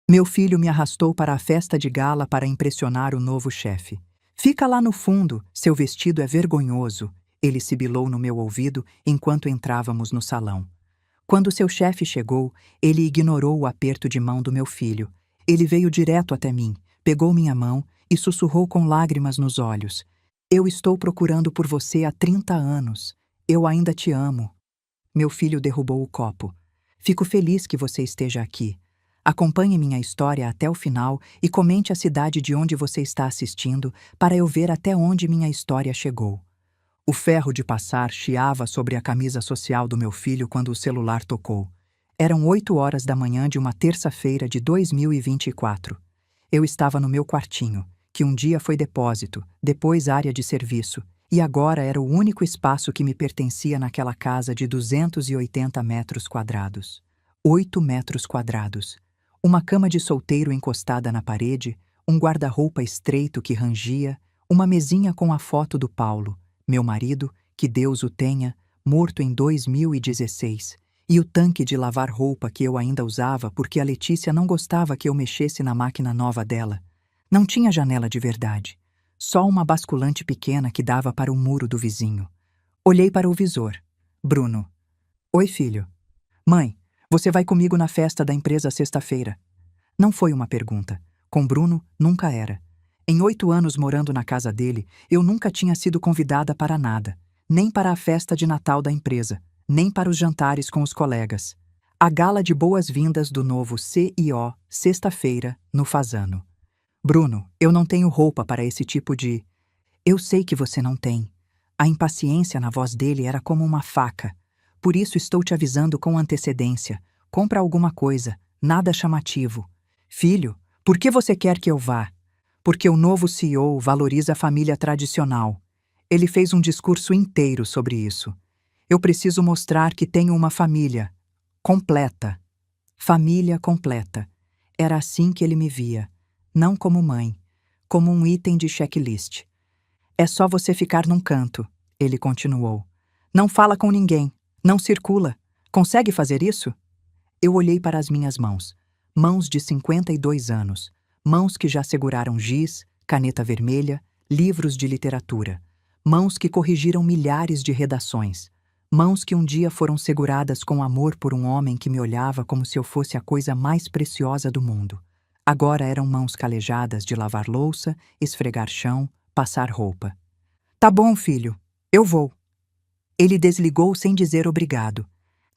Meu filho me arrastou para a festa de gala para impressionar o novo chefe. Fica lá no fundo, seu vestido é vergonhoso, ele sibilou no meu ouvido enquanto entrávamos no salão. Quando seu chefe chegou, ele ignorou o aperto de mão do meu filho. Ele veio direto até mim, pegou minha mão e sussurrou com lágrimas nos olhos. Eu estou procurando por você há 30 anos. Eu ainda te amo. Meu filho derrubou o copo. Fico feliz que você esteja aqui. Acompanhe minha história até o final e comente a cidade de onde você está assistindo para eu ver até onde minha história chegou. O ferro de passar chiava sobre a camisa social do meu filho quando o celular tocou. Eram 8 horas da manhã de uma terça-feira de 2024. Eu estava no meu quartinho, que um dia foi depósito, depois área de serviço, e agora era o único espaço que me pertencia naquela casa de 280 metros quadrados. 8 metros quadrados. Uma cama de solteiro encostada na parede, um guarda-roupa estreito que rangia, uma mesinha com a foto do Paulo, meu marido, que Deus o tenha, morto em 2016, e o tanque de lavar roupa que eu ainda usava porque a Letícia não gostava que eu mexesse na máquina nova dela. Não tinha janela de verdade, só uma basculante pequena que dava para o muro do vizinho. Olhei para o visor. Bruno. Oi, filho. Mãe, você vai comigo na festa da empresa sexta-feira? Não foi uma pergunta. Com Bruno, nunca era. Em 8 anos morando na casa dele, eu nunca tinha sido convidada para nada, nem para a festa de Natal da empresa, nem para os jantares com os colegas. A gala de boas-vindas do novo CEO, sexta-feira, no Fasano. Bruno, eu não tenho roupa para esse tipo de... Eu sei que você não tem. A impaciência na voz dele era como uma faca. Por isso estou te avisando com antecedência. Compra alguma coisa, nada chamativo. Filho, por que você quer que eu vá? Porque o novo CEO valoriza a família tradicional. Ele fez um discurso inteiro sobre isso. Eu preciso mostrar que tenho uma família completa. Família completa. Era assim que ele me via. Não como mãe, como um item de checklist. É só você ficar num canto, ele continuou. Não fala com ninguém, não circula. Consegue fazer isso? Eu olhei para as minhas mãos. Mãos de 52 anos. Mãos que já seguraram giz, caneta vermelha, livros de literatura. Mãos que corrigiram milhares de redações. Mãos que um dia foram seguradas com amor por um homem que me olhava como se eu fosse a coisa mais preciosa do mundo. Agora eram mãos calejadas de lavar louça, esfregar chão, passar roupa. Tá bom, filho, eu vou. Ele desligou sem dizer obrigado.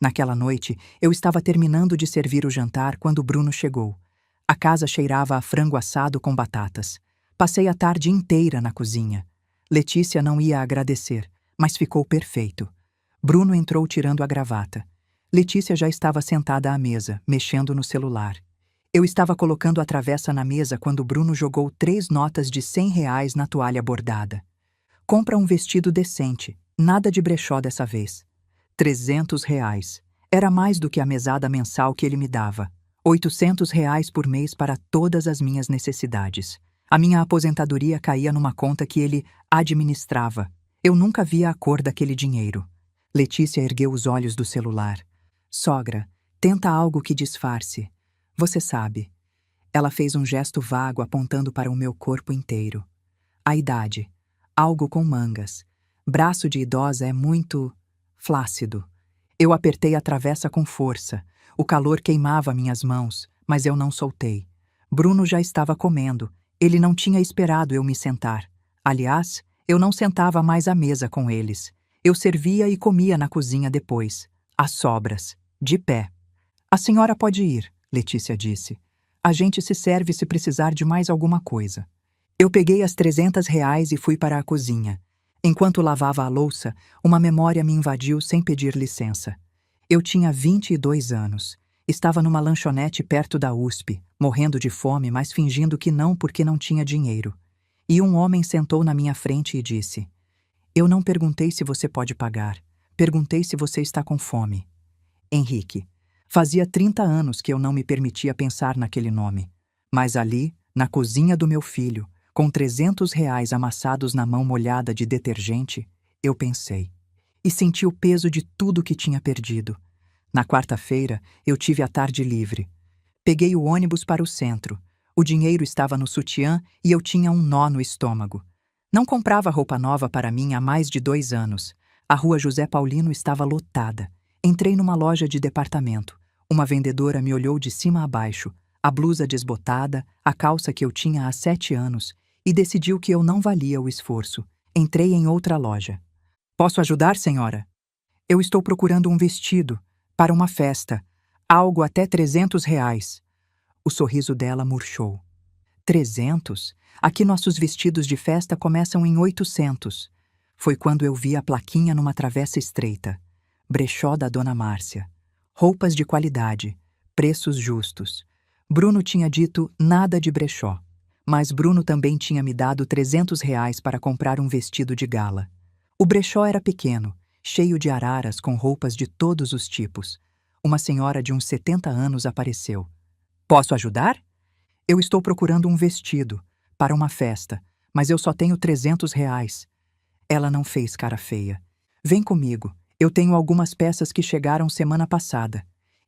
Naquela noite, eu estava terminando de servir o jantar quando Bruno chegou. A casa cheirava a frango assado com batatas. Passei a tarde inteira na cozinha. Letícia não ia agradecer, mas ficou perfeito. Bruno entrou tirando a gravata. Letícia já estava sentada à mesa, mexendo no celular. Eu estava colocando a travessa na mesa quando Bruno jogou 3 notas de R$ 100 na toalha bordada. Compra um vestido decente, nada de brechó dessa vez. R$ 300. Era mais do que a mesada mensal que ele me dava. R$ 800 por mês para todas as minhas necessidades. A minha aposentadoria caía numa conta que ele administrava. Eu nunca via a cor daquele dinheiro. Letícia ergueu os olhos do celular. Sogra, tenta algo que disfarce. Você sabe. Ela fez um gesto vago apontando para o meu corpo inteiro. A idade. Algo com mangas. Braço de idosa é muito... flácido. Eu apertei a travessa com força. O calor queimava minhas mãos, mas eu não soltei. Bruno já estava comendo. Ele não tinha esperado eu me sentar. Aliás, eu não sentava mais à mesa com eles. Eu servia e comia na cozinha depois. Às sobras. De pé. A senhora pode ir, Letícia disse. A gente se serve se precisar de mais alguma coisa. Eu peguei as R$ 300 e fui para a cozinha. Enquanto lavava a louça, uma memória me invadiu sem pedir licença. Eu tinha 22 anos. Estava numa lanchonete perto da USP, morrendo de fome, mas fingindo que não porque não tinha dinheiro. E um homem sentou na minha frente e disse: Eu não perguntei se você pode pagar. Perguntei se você está com fome. Henrique. Fazia 30 anos que eu não me permitia pensar naquele nome. Mas ali, na cozinha do meu filho, com R$ 300 amassados na mão molhada de detergente, eu pensei. E senti o peso de tudo que tinha perdido. Na quarta-feira, eu tive a tarde livre. Peguei o ônibus para o centro. O dinheiro estava no sutiã e eu tinha um nó no estômago. Não comprava roupa nova para mim há mais de 2 anos. A rua José Paulino estava lotada. Entrei numa loja de departamento. Uma vendedora me olhou de cima a baixo, a blusa desbotada, a calça que eu tinha há 7 anos, e decidiu que eu não valia o esforço. Entrei em outra loja. Posso ajudar, senhora? Eu estou procurando um vestido para uma festa. Algo até R$ 300. O sorriso dela murchou. 300? Aqui nossos vestidos de festa começam em 800. Foi quando eu vi a plaquinha numa travessa estreita. Brechó da Dona Márcia. Roupas de qualidade. Preços justos. Bruno tinha dito nada de brechó. Mas Bruno também tinha me dado R$ 300 para comprar um vestido de gala. O brechó era pequeno, cheio de araras com roupas de todos os tipos. Uma senhora de uns 70 anos apareceu. Posso ajudar? Eu estou procurando um vestido para uma festa, mas eu só tenho R$ 300. Ela não fez cara feia. Vem comigo, eu tenho algumas peças que chegaram semana passada.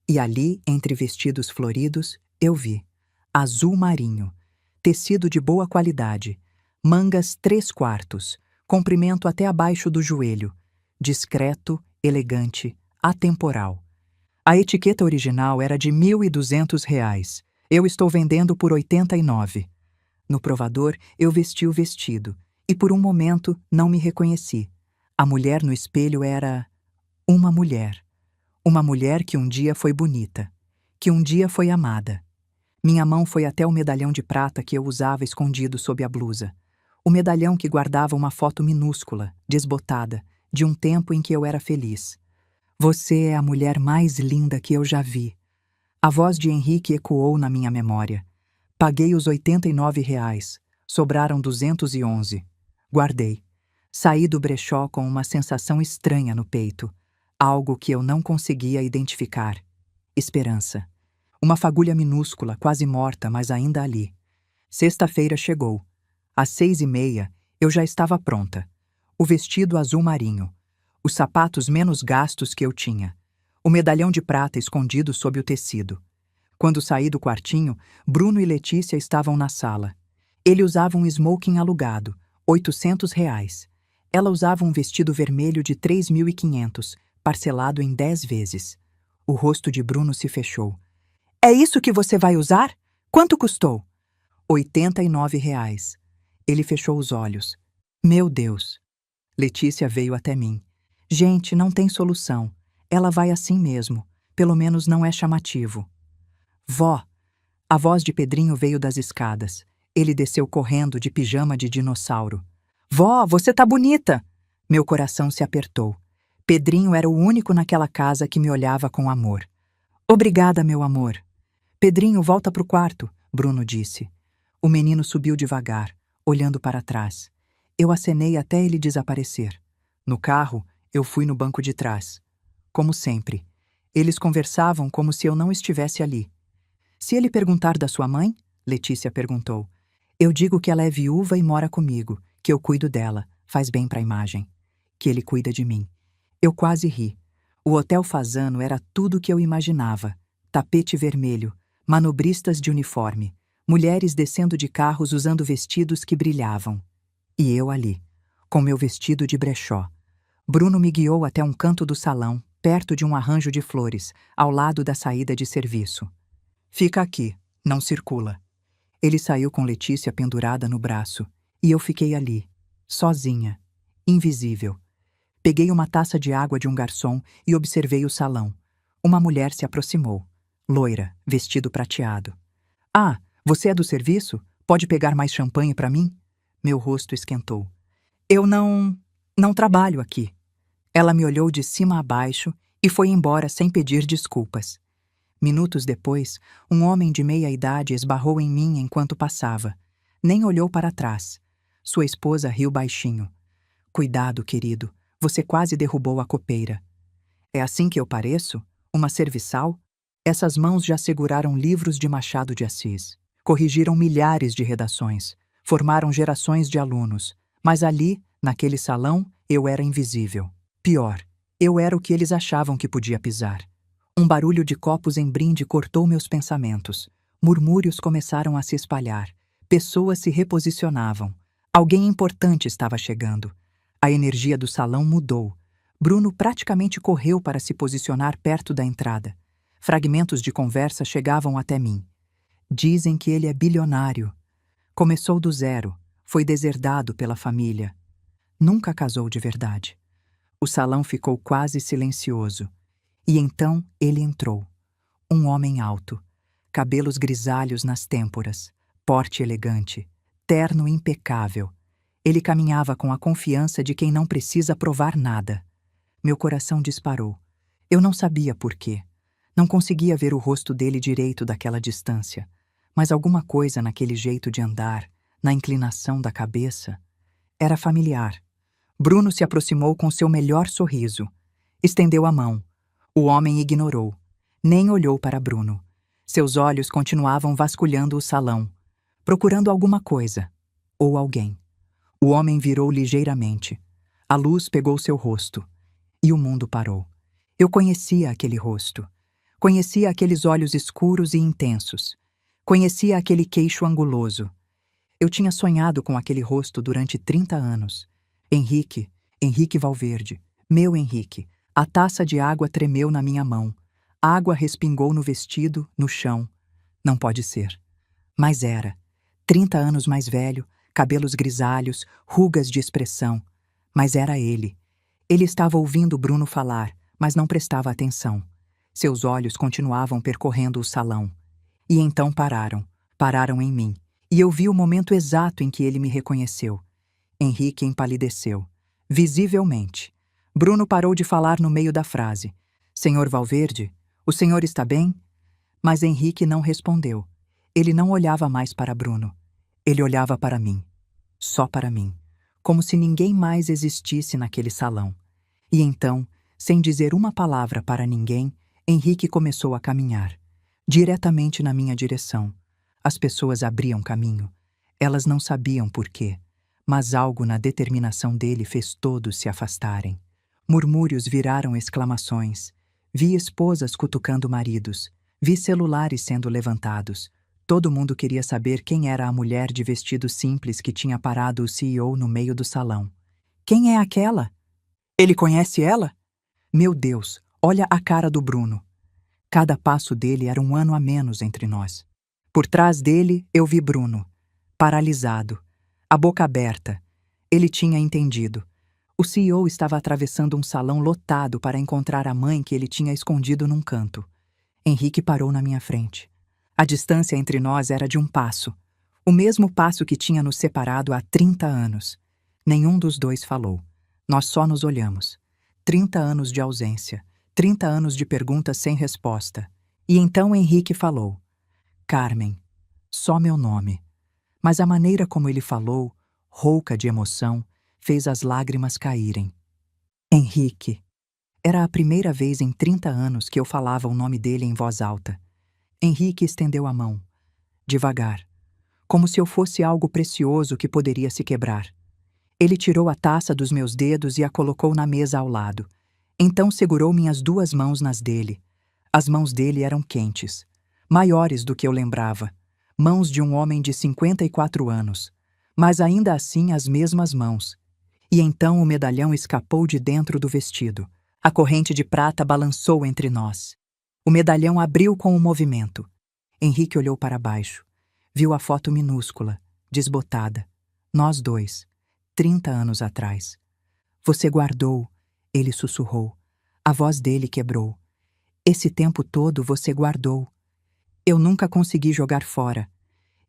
E ali, entre vestidos floridos, eu vi. Azul marinho. Tecido de boa qualidade. Mangas 3/4. Comprimento até abaixo do joelho. Discreto, elegante, atemporal. A etiqueta original era de R$ 1.200. Eu estou vendendo por 89. No provador, eu vesti o vestido, e por um momento não me reconheci. A mulher no espelho era uma mulher. Uma mulher que um dia foi bonita, que um dia foi amada. Minha mão foi até o medalhão de prata que eu usava escondido sob a blusa. O medalhão que guardava uma foto minúscula, desbotada, de um tempo em que eu era feliz. Você é a mulher mais linda que eu já vi. A voz de Henrique ecoou na minha memória. Paguei os R$ 89. Sobraram 211. Guardei. Saí do brechó com uma sensação estranha no peito. Algo que eu não conseguia identificar. Esperança. Uma fagulha minúscula, quase morta, mas ainda ali. Sexta-feira chegou. Às 6h30, eu já estava pronta. O vestido azul marinho. Os sapatos menos gastos que eu tinha. O medalhão de prata escondido sob o tecido. Quando saí do quartinho, Bruno e Letícia estavam na sala. Ele usava um smoking alugado, R$ 800. Ela usava um vestido vermelho de 3.500, parcelado em 10 vezes. O rosto de Bruno se fechou. É isso que você vai usar? Quanto custou? R$ 89. Ele fechou os olhos. Meu Deus! Letícia veio até mim. Gente, não tem solução. Ela vai assim mesmo. Pelo menos não é chamativo. Vó! A voz de Pedrinho veio das escadas. Ele desceu correndo de pijama de dinossauro. Vó, você tá bonita! Meu coração se apertou. Pedrinho era o único naquela casa que me olhava com amor. Obrigada, meu amor. Pedrinho, volta pro quarto, Bruno disse. O menino subiu devagar, olhando para trás. Eu acenei até ele desaparecer. No carro, eu fui no banco de trás. Como sempre. Eles conversavam como se eu não estivesse ali. Se ele perguntar da sua mãe, Letícia perguntou. Eu digo que ela é viúva e mora comigo, que eu cuido dela, faz bem para a imagem. Que ele cuida de mim. Eu quase ri. O Hotel Fasano era tudo o que eu imaginava. Tapete vermelho, manobristas de uniforme, mulheres descendo de carros usando vestidos que brilhavam. E eu ali, com meu vestido de brechó. Bruno me guiou até um canto do salão, perto de um arranjo de flores, ao lado da saída de serviço. Fica aqui, não circula. Ele saiu com Letícia pendurada no braço, e eu fiquei ali, sozinha, invisível. Peguei uma taça de água de um garçom e observei o salão. Uma mulher se aproximou, loira, vestido prateado. Ah, você é do serviço? Pode pegar mais champanhe para mim? Meu rosto esquentou. Eu não trabalho aqui. Ela me olhou de cima a baixo e foi embora sem pedir desculpas. Minutos depois, um homem de meia idade esbarrou em mim enquanto passava. Nem olhou para trás. Sua esposa riu baixinho. Cuidado, querido, você quase derrubou a copeira. É assim que eu pareço? Uma serviçal? Essas mãos já seguraram livros de Machado de Assis. Corrigiram milhares de redações. Formaram gerações de alunos. Mas ali, naquele salão, eu era invisível. Pior, eu era o que eles achavam que podia pisar. Um barulho de copos em brinde cortou meus pensamentos. Murmúrios começaram a se espalhar. Pessoas se reposicionavam. Alguém importante estava chegando. A energia do salão mudou. Bruno praticamente correu para se posicionar perto da entrada. Fragmentos de conversa chegavam até mim. Dizem que ele é bilionário. Começou do zero, foi deserdado pela família. Nunca casou de verdade. O salão ficou quase silencioso. E então ele entrou. Um homem alto, cabelos grisalhos nas têmporas, porte elegante, terno impecável. Ele caminhava com a confiança de quem não precisa provar nada. Meu coração disparou. Eu não sabia por quê. Não conseguia ver o rosto dele direito daquela distância, mas alguma coisa naquele jeito de andar, na inclinação da cabeça, era familiar. Bruno se aproximou com seu melhor sorriso. Estendeu a mão. O homem ignorou. Nem olhou para Bruno. Seus olhos continuavam vasculhando o salão, procurando alguma coisa, ou alguém. O homem virou ligeiramente. A luz pegou seu rosto. E o mundo parou. Eu conhecia aquele rosto. Conhecia aqueles olhos escuros e intensos. Conhecia aquele queixo anguloso. Eu tinha sonhado com aquele rosto durante 30 anos. Henrique Valverde, meu Henrique. A taça de água tremeu na minha mão. Água respingou no vestido, no chão. Não pode ser. Mas era. 30 anos mais velho, cabelos grisalhos, rugas de expressão. Mas era ele. Ele estava ouvindo Bruno falar, mas não prestava atenção. Seus olhos continuavam percorrendo o salão. E então pararam. Pararam em mim. E eu vi o momento exato em que ele me reconheceu. Henrique empalideceu. Visivelmente. Bruno parou de falar no meio da frase. Senhor Valverde, o senhor está bem? Mas Henrique não respondeu. Ele não olhava mais para Bruno. Ele olhava para mim. Só para mim. Como se ninguém mais existisse naquele salão. E então, sem dizer uma palavra para ninguém, Henrique começou a caminhar. Diretamente na minha direção. As pessoas abriam caminho. Elas não sabiam por quê, mas algo na determinação dele fez todos se afastarem. Murmúrios viraram exclamações. Vi esposas cutucando maridos. Vi celulares sendo levantados. Todo mundo queria saber quem era a mulher de vestido simples que tinha parado o CEO no meio do salão. Quem é aquela? Ele conhece ela? Meu Deus, olha a cara do Bruno. Cada passo dele era um ano a menos entre nós. Por trás dele, eu vi Bruno, paralisado, a boca aberta. Ele tinha entendido. O CEO estava atravessando um salão lotado para encontrar a mãe que ele tinha escondido num canto. Henrique parou na minha frente. A distância entre nós era de um passo. O mesmo passo que tinha nos separado há 30 anos. Nenhum dos dois falou. Nós só nos olhamos. 30 anos de ausência. 30 anos de perguntas sem resposta. E então Henrique falou. Carmen. Só meu nome. Mas a maneira como ele falou, rouca de emoção, fez as lágrimas caírem. Henrique. Era a primeira vez em 30 anos que eu falava o nome dele em voz alta. Henrique estendeu a mão. Devagar. Como se eu fosse algo precioso que poderia se quebrar. Ele tirou a taça dos meus dedos e a colocou na mesa ao lado. Então segurou minhas 2 mãos nas dele. As mãos dele eram quentes. Maiores do que eu lembrava. Mãos de um homem de 54 anos. Mas ainda assim as mesmas mãos. E então o medalhão escapou de dentro do vestido. A corrente de prata balançou entre nós. O medalhão abriu com o movimento. Henrique olhou para baixo. Viu a foto minúscula, desbotada. Nós dois, 30 anos atrás. Você guardou, ele sussurrou. A voz dele quebrou. Esse tempo todo você guardou. Eu nunca consegui jogar fora.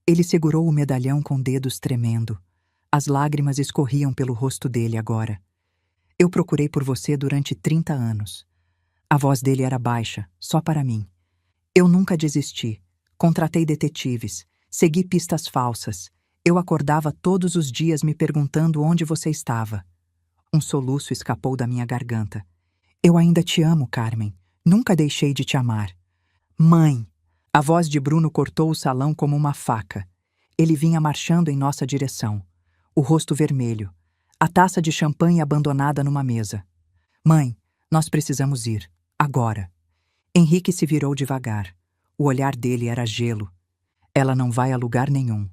Ele segurou o medalhão com dedos tremendo. As lágrimas escorriam pelo rosto dele agora. Eu procurei por você durante 30 anos. A voz dele era baixa, só para mim. Eu nunca desisti. Contratei detetives. Segui pistas falsas. Eu acordava todos os dias me perguntando onde você estava. Um soluço escapou da minha garganta. Eu ainda te amo, Carmen. Nunca deixei de te amar. Mãe! A voz de Bruno cortou o salão como uma faca. Ele vinha marchando em nossa direção. O rosto vermelho. A taça de champanhe abandonada numa mesa. Mãe, nós precisamos ir. Agora. Henrique se virou devagar. O olhar dele era gelo. Ela não vai a lugar nenhum.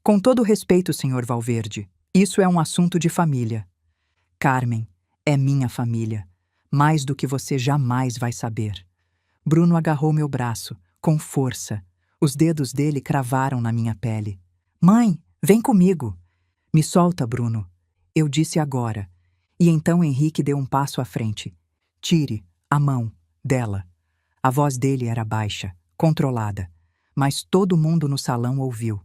Com todo respeito, Sr. Valverde, isso é um assunto de família. Carmen é minha família, mais do que você jamais vai saber. Bruno agarrou meu braço, com força. Os dedos dele cravaram na minha pele. Mãe, vem comigo. Me solta, Bruno. Eu disse agora. E então Henrique deu um passo à frente. Tire a mão dela. A voz dele era baixa, controlada, mas todo mundo no salão ouviu.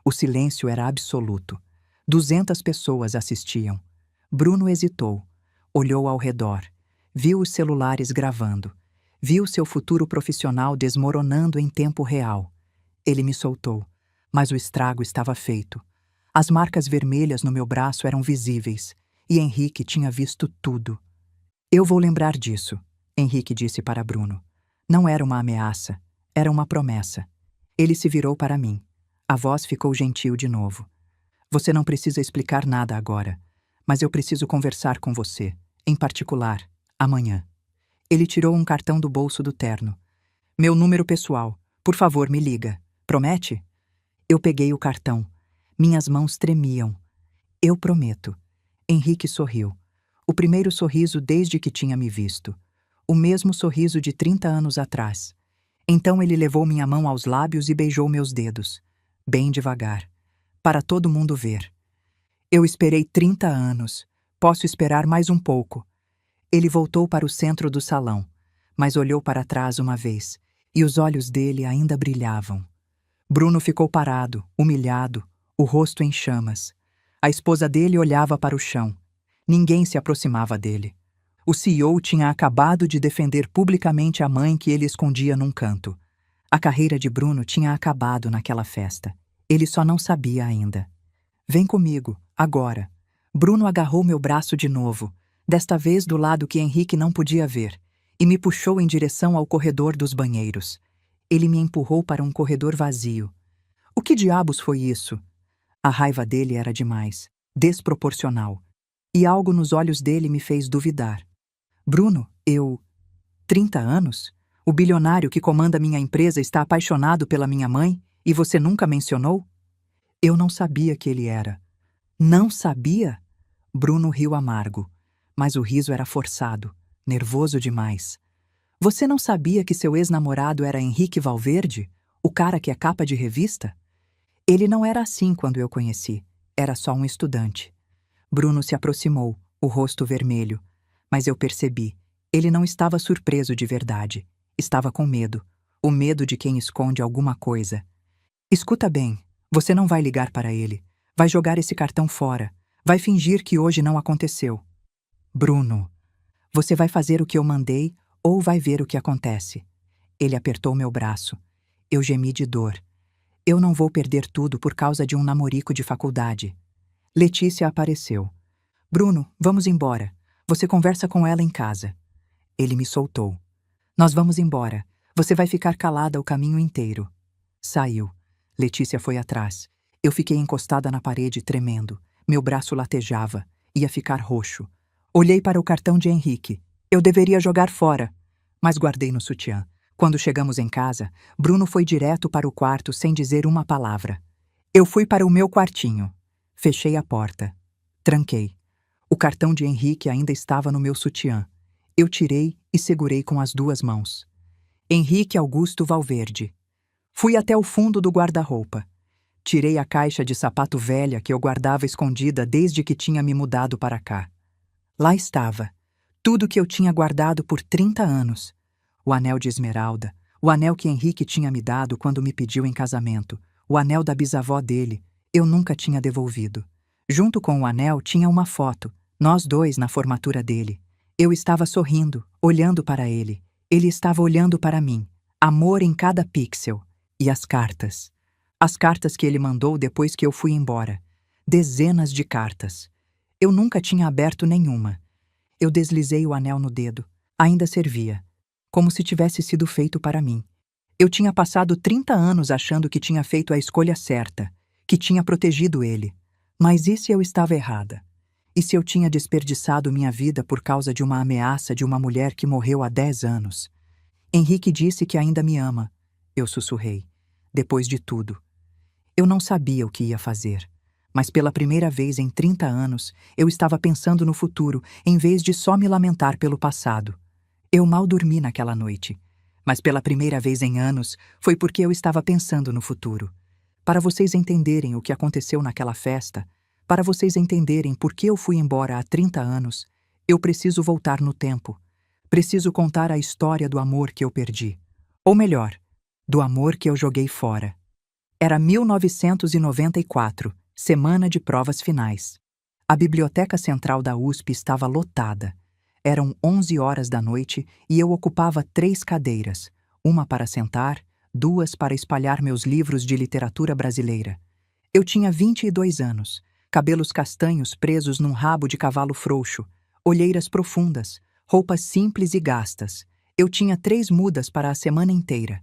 O silêncio era absoluto. 200 pessoas assistiam. Bruno hesitou, olhou ao redor, viu os celulares gravando, viu seu futuro profissional desmoronando em tempo real. Ele me soltou, mas o estrago estava feito. As marcas vermelhas no meu braço eram visíveis, e Henrique tinha visto tudo. Eu vou lembrar disso, Henrique disse para Bruno. Não era uma ameaça, era uma promessa. Ele se virou para mim. A voz ficou gentil de novo. Você não precisa explicar nada agora, mas eu preciso conversar com você, em particular, amanhã. Ele tirou um cartão do bolso do terno. Meu número pessoal, por favor, me liga. Promete? Eu peguei o cartão. Minhas mãos tremiam. Eu prometo. Henrique sorriu. O primeiro sorriso desde que tinha me visto. O mesmo sorriso de 30 anos atrás. Então ele levou minha mão aos lábios e beijou meus dedos. Bem devagar. Para todo mundo ver. Eu esperei 30 anos. Posso esperar mais um pouco. Ele voltou para o centro do salão, mas olhou para trás uma vez, e os olhos dele ainda brilhavam. Bruno ficou parado, humilhado, o rosto em chamas. A esposa dele olhava para o chão. Ninguém se aproximava dele. O CEO tinha acabado de defender publicamente a mãe que ele escondia num canto. A carreira de Bruno tinha acabado naquela festa. Ele só não sabia ainda. Vem comigo, agora. Bruno agarrou meu braço de novo, desta vez do lado que Henrique não podia ver, e me puxou em direção ao corredor dos banheiros. Ele me empurrou para um corredor vazio. O que diabos foi isso? A raiva dele era demais, desproporcional, e algo nos olhos dele me fez duvidar. Bruno, 30 anos? O bilionário que comanda minha empresa está apaixonado pela minha mãe e você nunca mencionou? Eu não sabia que ele era. Não sabia? Bruno riu amargo, mas o riso era forçado, nervoso demais. Você não sabia que seu ex-namorado era Henrique Valverde, o cara que é capa de revista? Ele não era assim quando eu conheci, era só um estudante. Bruno se aproximou, o rosto vermelho, mas eu percebi, ele não estava surpreso de verdade, estava com medo, o medo de quem esconde alguma coisa. Escuta bem, você não vai ligar para ele, vai jogar esse cartão fora, vai fingir que hoje não aconteceu. Bruno, você vai fazer o que eu mandei ou vai ver o que acontece. Ele apertou meu braço. Eu gemi de dor. Eu não vou perder tudo por causa de um namorico de faculdade. Letícia apareceu. Bruno, vamos embora. Você conversa com ela em casa. Ele me soltou. Nós vamos embora. Você vai ficar calada o caminho inteiro. Saiu. Letícia foi atrás. Eu fiquei encostada na parede, tremendo. Meu braço latejava. Ia ficar roxo. Olhei para o cartão de Henrique. Eu deveria jogar fora, mas guardei no sutiã. Quando chegamos em casa, Bruno foi direto para o quarto sem dizer uma palavra. Eu fui para o meu quartinho. Fechei a porta. Tranquei. O cartão de Henrique ainda estava no meu sutiã. Eu tirei e segurei com as duas mãos. Henrique Augusto Valverde. Fui até o fundo do guarda-roupa. Tirei a caixa de sapato velha que eu guardava escondida desde que tinha me mudado para cá. Lá estava. Tudo que eu tinha guardado por 30 anos. O anel de esmeralda, o anel que Henrique tinha me dado quando me pediu em casamento, o anel da bisavó dele, eu nunca tinha devolvido. Junto com o anel tinha uma foto, nós dois na formatura dele. Eu estava sorrindo, olhando para ele. Ele estava olhando para mim. Amor em cada pixel. E as cartas. As cartas que ele mandou depois que eu fui embora. Dezenas de cartas. Eu nunca tinha aberto nenhuma. Eu deslizei o anel no dedo. Ainda servia. Como se tivesse sido feito para mim. Eu tinha passado 30 anos achando que tinha feito a escolha certa, que tinha protegido ele. Mas e se eu estava errada? E se eu tinha desperdiçado minha vida por causa de uma ameaça de uma mulher que morreu há 10 anos? Henrique disse que ainda me ama. Eu sussurrei. Depois de tudo. Eu não sabia o que ia fazer. Mas pela primeira vez em 30 anos, eu estava pensando no futuro, em vez de só me lamentar pelo passado. Eu mal dormi naquela noite. Mas pela primeira vez em anos, foi porque eu estava pensando no futuro. Para vocês entenderem o que aconteceu naquela festa, para vocês entenderem por que eu fui embora há 30 anos, eu preciso voltar no tempo. Preciso contar a história do amor que eu perdi. Ou melhor, do amor que eu joguei fora. Era 1994, semana de provas finais. A biblioteca central da USP estava lotada. Eram 11 horas da noite e eu ocupava 3 cadeiras, uma para sentar, 2 para espalhar meus livros de literatura brasileira. Eu tinha 22 anos, cabelos castanhos presos num rabo de cavalo frouxo, olheiras profundas, roupas simples e gastas. Eu tinha 3 mudas para a semana inteira.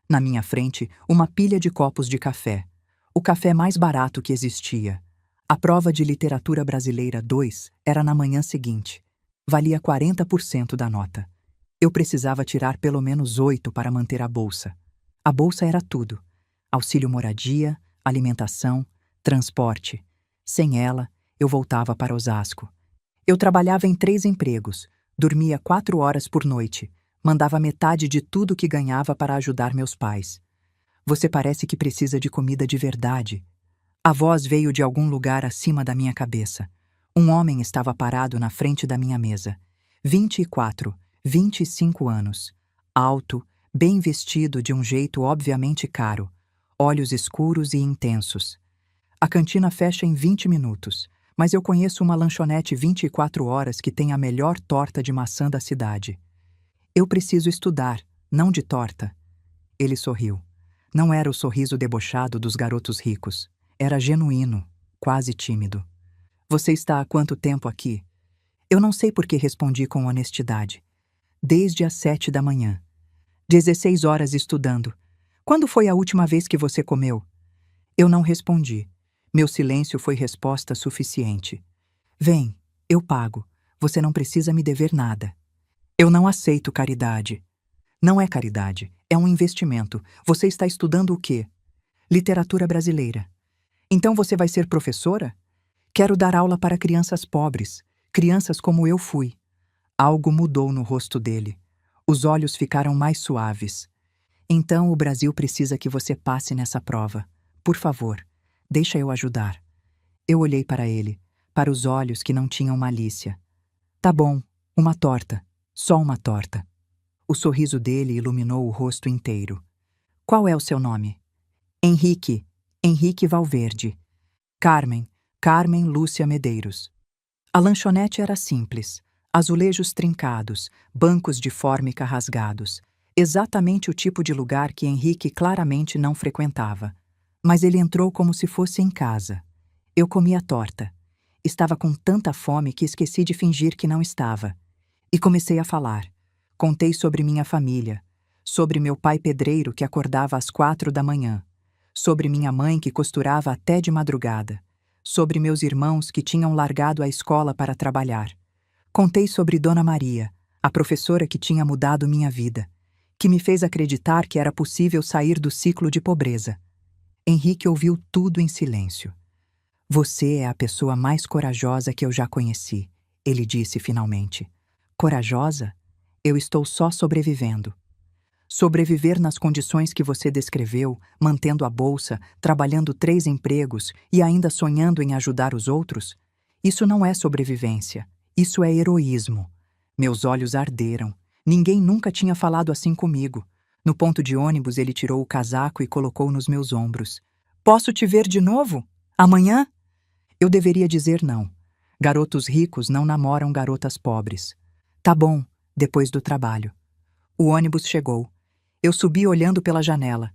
Na minha frente, uma pilha de copos de café. O café mais barato que existia. A prova de literatura brasileira 2 era na manhã seguinte. Valia 40% da nota. Eu precisava tirar pelo menos 8 para manter a bolsa. A bolsa era tudo. Auxílio moradia, alimentação, transporte. Sem ela, eu voltava para Osasco. Eu trabalhava em 3 empregos, dormia 4 horas por noite, mandava metade de tudo que ganhava para ajudar meus pais. Você parece que precisa de comida de verdade. A voz veio de algum lugar acima da minha cabeça. Um homem estava parado na frente da minha mesa. 24, 25 anos. Alto, bem vestido de um jeito obviamente caro. Olhos escuros e intensos. A cantina fecha em 20 minutos, mas eu conheço uma lanchonete 24 horas que tem a melhor torta de maçã da cidade. Eu preciso estudar, não de torta. Ele sorriu. Não era o sorriso debochado dos garotos ricos. Era genuíno, quase tímido. Você está há quanto tempo aqui? Eu não sei por que respondi com honestidade. Desde as 7 da manhã. 16 horas estudando. Quando foi a última vez que você comeu? Eu não respondi. Meu silêncio foi resposta suficiente. Vem, eu pago. Você não precisa me dever nada. Eu não aceito caridade. Não é caridade, é um investimento. Você está estudando o quê? Literatura brasileira. Então você vai ser professora? Quero dar aula para crianças pobres, crianças como eu fui. Algo mudou no rosto dele. Os olhos ficaram mais suaves. Então o Brasil precisa que você passe nessa prova. Por favor, deixa eu ajudar. Eu olhei para ele, para os olhos que não tinham malícia. Tá bom, uma torta, só uma torta. O sorriso dele iluminou o rosto inteiro. Qual é o seu nome? Henrique, Henrique Valverde. Carmen Lúcia Medeiros. A lanchonete era simples, azulejos trincados, bancos de fórmica rasgados. Exatamente o tipo de lugar que Henrique claramente não frequentava. Mas ele entrou como se fosse em casa. Eu comi a torta. Estava com tanta fome que esqueci de fingir que não estava. E comecei a falar. Contei sobre minha família, sobre meu pai pedreiro que acordava às 4 da manhã, sobre minha mãe que costurava até de madrugada, sobre meus irmãos que tinham largado a escola para trabalhar. Contei sobre Dona Maria, a professora que tinha mudado minha vida, que me fez acreditar que era possível sair do ciclo de pobreza. Henrique ouviu tudo em silêncio. Você é a pessoa mais corajosa que eu já conheci, ele disse finalmente. Corajosa? Eu estou só sobrevivendo. Sobreviver nas condições que você descreveu, mantendo a bolsa, trabalhando 3 empregos e ainda sonhando em ajudar os outros? Isso não é sobrevivência. Isso é heroísmo. Meus olhos arderam. Ninguém nunca tinha falado assim comigo. No ponto de ônibus, ele tirou o casaco e colocou nos meus ombros. Posso te ver de novo? Amanhã? Eu deveria dizer não. Garotos ricos não namoram garotas pobres. Tá bom, depois do trabalho. O ônibus chegou. Eu subi olhando pela janela.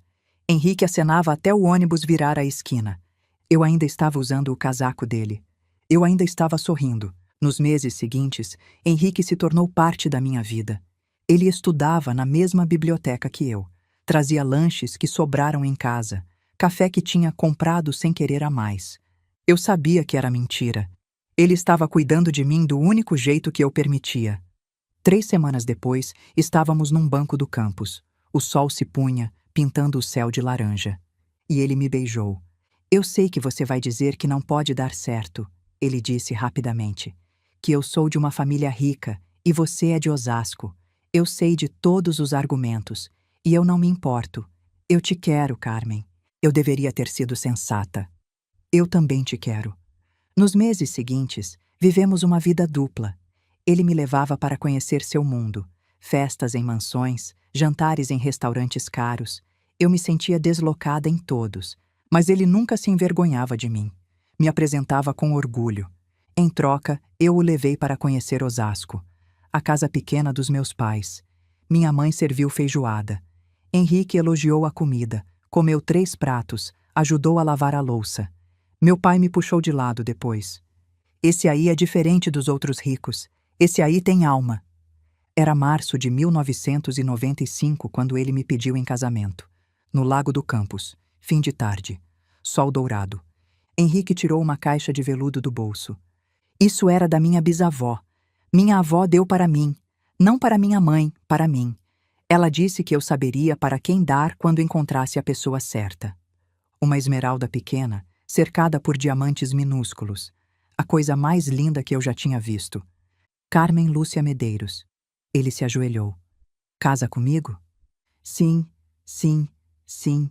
Henrique acenava até o ônibus virar a esquina. Eu ainda estava usando o casaco dele. Eu ainda estava sorrindo. Nos meses seguintes, Henrique se tornou parte da minha vida. Ele estudava na mesma biblioteca que eu. Trazia lanches que sobraram em casa, café que tinha comprado sem querer a mais. Eu sabia que era mentira. Ele estava cuidando de mim do único jeito que eu permitia. 3 semanas depois, estávamos num banco do campus. O sol se punha, pintando o céu de laranja. E ele me beijou. Eu sei que você vai dizer que não pode dar certo, ele disse rapidamente. Que eu sou de uma família rica e você é de Osasco. Eu sei de todos os argumentos. E eu não me importo. Eu te quero, Carmen. Eu deveria ter sido sensata. Eu também te quero. Nos meses seguintes, vivemos uma vida dupla. Ele me levava para conhecer seu mundo. Festas em mansões, jantares em restaurantes caros. Eu me sentia deslocada em todos, mas ele nunca se envergonhava de mim. Me apresentava com orgulho. Em troca, eu o levei para conhecer Osasco, a casa pequena dos meus pais. Minha mãe serviu feijoada. Henrique elogiou a comida, comeu 3 pratos, ajudou a lavar a louça. Meu pai me puxou de lado depois. Esse aí é diferente dos outros ricos. Esse aí tem alma. Era março de 1995 quando ele me pediu em casamento. No Lago do Campus, fim de tarde. Sol dourado. Henrique tirou uma caixa de veludo do bolso. Isso era da minha bisavó. Minha avó deu para mim. Não para minha mãe, para mim. Ela disse que eu saberia para quem dar quando encontrasse a pessoa certa. Uma esmeralda pequena, cercada por diamantes minúsculos. A coisa mais linda que eu já tinha visto. Carmen Lúcia Medeiros. Ele se ajoelhou. Casa comigo? Sim, sim, sim.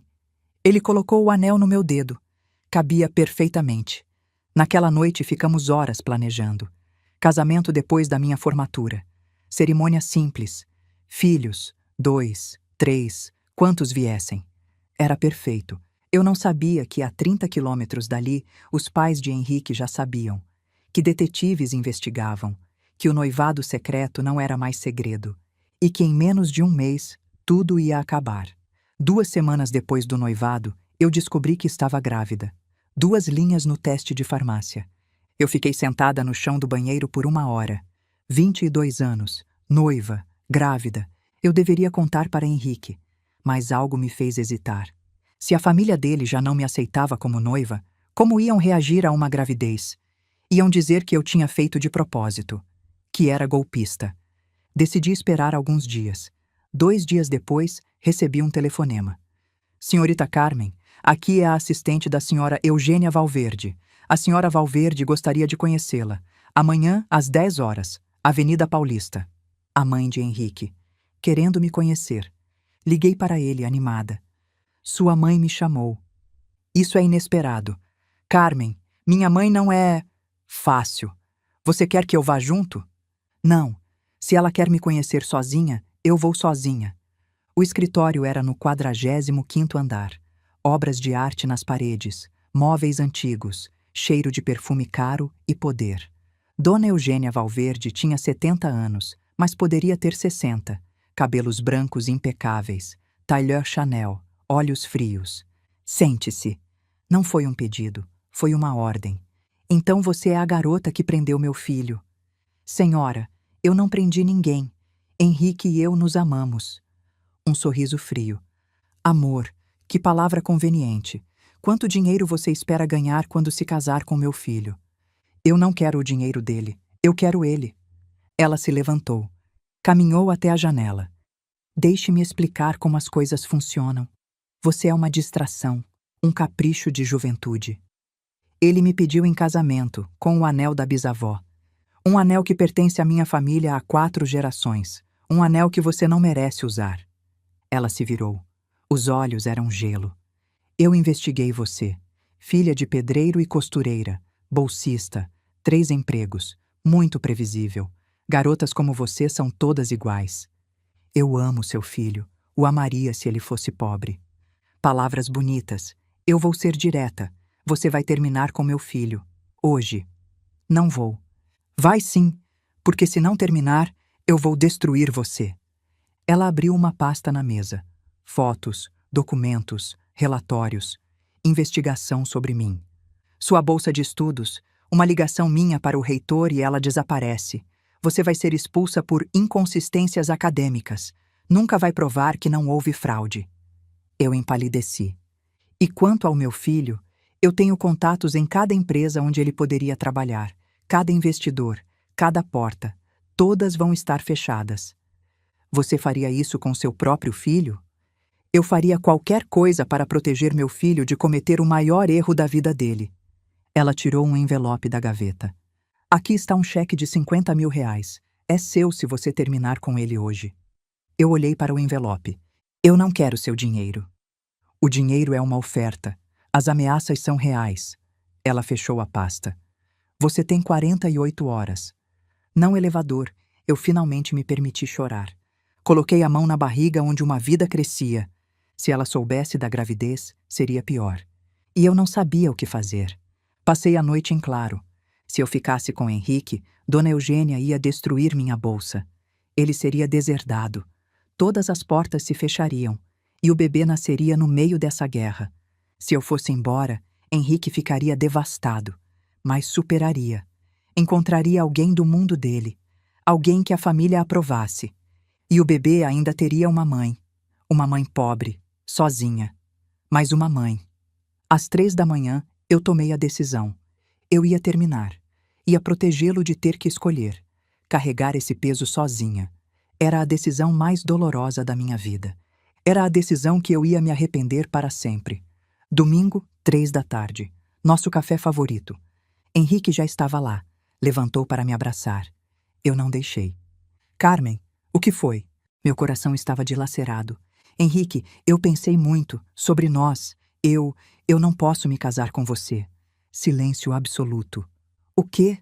Ele colocou o anel no meu dedo. Cabia perfeitamente. Naquela noite ficamos horas planejando. Casamento depois da minha formatura. Cerimônia simples. Filhos, 2, 3, quantos viessem. Era perfeito. Eu não sabia que a 30 quilômetros dali, os pais de Henrique já sabiam. Que detetives investigavam. Que o noivado secreto não era mais segredo. E que em menos de um mês, tudo ia acabar. 2 semanas depois do noivado, eu descobri que estava grávida. 2 linhas no teste de farmácia. Eu fiquei sentada no chão do banheiro por 1 hora. 22 anos, noiva, grávida. Eu deveria contar para Henrique, mas algo me fez hesitar. Se a família dele já não me aceitava como noiva, como iam reagir a uma gravidez? Iam dizer que eu tinha feito de propósito, que era golpista. Decidi esperar alguns dias. 2 dias depois, recebi um telefonema. Senhorita Carmen, aqui é a assistente da senhora Eugênia Valverde. A senhora Valverde gostaria de conhecê-la. Amanhã, às 10 horas, Avenida Paulista. A mãe de Henrique, querendo me conhecer. Liguei para ele, animada. Sua mãe me chamou. Isso é inesperado. Carmen, minha mãe não é... fácil. Você quer que eu vá junto? Não. Se ela quer me conhecer sozinha, eu vou sozinha. O escritório era no 45º andar. Obras de arte nas paredes, móveis antigos, cheiro de perfume caro e poder. Dona Eugênia Valverde tinha 70 anos, mas poderia ter 60. Cabelos brancos impecáveis, tailleur Chanel, olhos frios. Sente-se. Não foi um pedido, foi uma ordem. Então você é a garota que prendeu meu filho. Senhora, eu não prendi ninguém. Henrique e eu nos amamos. Um sorriso frio. Amor, que palavra conveniente. Quanto dinheiro você espera ganhar quando se casar com meu filho? Eu não quero o dinheiro dele, eu quero ele. Ela se levantou. Caminhou até a janela. Deixe-me explicar como as coisas funcionam. Você é uma distração, um capricho de juventude. Ele me pediu em casamento, com o anel da bisavó. Um anel que pertence à minha família há 4 gerações. Um anel que você não merece usar. Ela se virou. Os olhos eram gelo. Eu investiguei você. Filha de pedreiro e costureira, bolsista, 3 empregos, muito previsível. Garotas como você são todas iguais. Eu amo seu filho. O amaria se ele fosse pobre. Palavras bonitas. Eu vou ser direta. Você vai terminar com meu filho. Hoje. Não vou. Vai sim, porque se não terminar, eu vou destruir você. Ela abriu uma pasta na mesa. Fotos, documentos, relatórios, investigação sobre mim. Sua bolsa de estudos, uma ligação minha para o reitor e ela desaparece. Você vai ser expulsa por inconsistências acadêmicas. Nunca vai provar que não houve fraude. Eu empalideci. E quanto ao meu filho, eu tenho contatos em cada empresa onde ele poderia trabalhar, cada investidor, cada porta. Todas vão estar fechadas. Você faria isso com seu próprio filho? Eu faria qualquer coisa para proteger meu filho de cometer o maior erro da vida dele. Ela tirou um envelope da gaveta. Aqui está um cheque de 50 mil reais. É seu se você terminar com ele hoje. Eu olhei para o envelope. Eu não quero seu dinheiro. O dinheiro é uma oferta. As ameaças são reais. Ela fechou a pasta. Você tem 48 horas. Não elevador. Eu finalmente me permiti chorar. Coloquei a mão na barriga onde uma vida crescia. Se ela soubesse da gravidez, seria pior. E eu não sabia o que fazer. Passei a noite em claro. Se eu ficasse com Henrique, Dona Eugênia ia destruir minha bolsa. Ele seria deserdado. Todas as portas se fechariam. E o bebê nasceria no meio dessa guerra. Se eu fosse embora, Henrique ficaria devastado. Mas superaria. Encontraria alguém do mundo dele. Alguém que a família aprovasse. E o bebê ainda teria uma mãe. Uma mãe pobre, sozinha. Mas uma mãe. Às 3 da manhã, eu tomei a decisão. Eu ia terminar. Ia protegê-lo de ter que escolher. Carregar esse peso sozinha. Era a decisão mais dolorosa da minha vida. Era a decisão que eu ia me arrepender para sempre. Domingo, 3 da tarde. Nosso café favorito. Henrique já estava lá. Levantou para me abraçar. Eu não deixei. Carmen, o que foi? Meu coração estava dilacerado. Henrique, eu pensei muito sobre nós. Eu não posso me casar com você. Silêncio absoluto. O quê?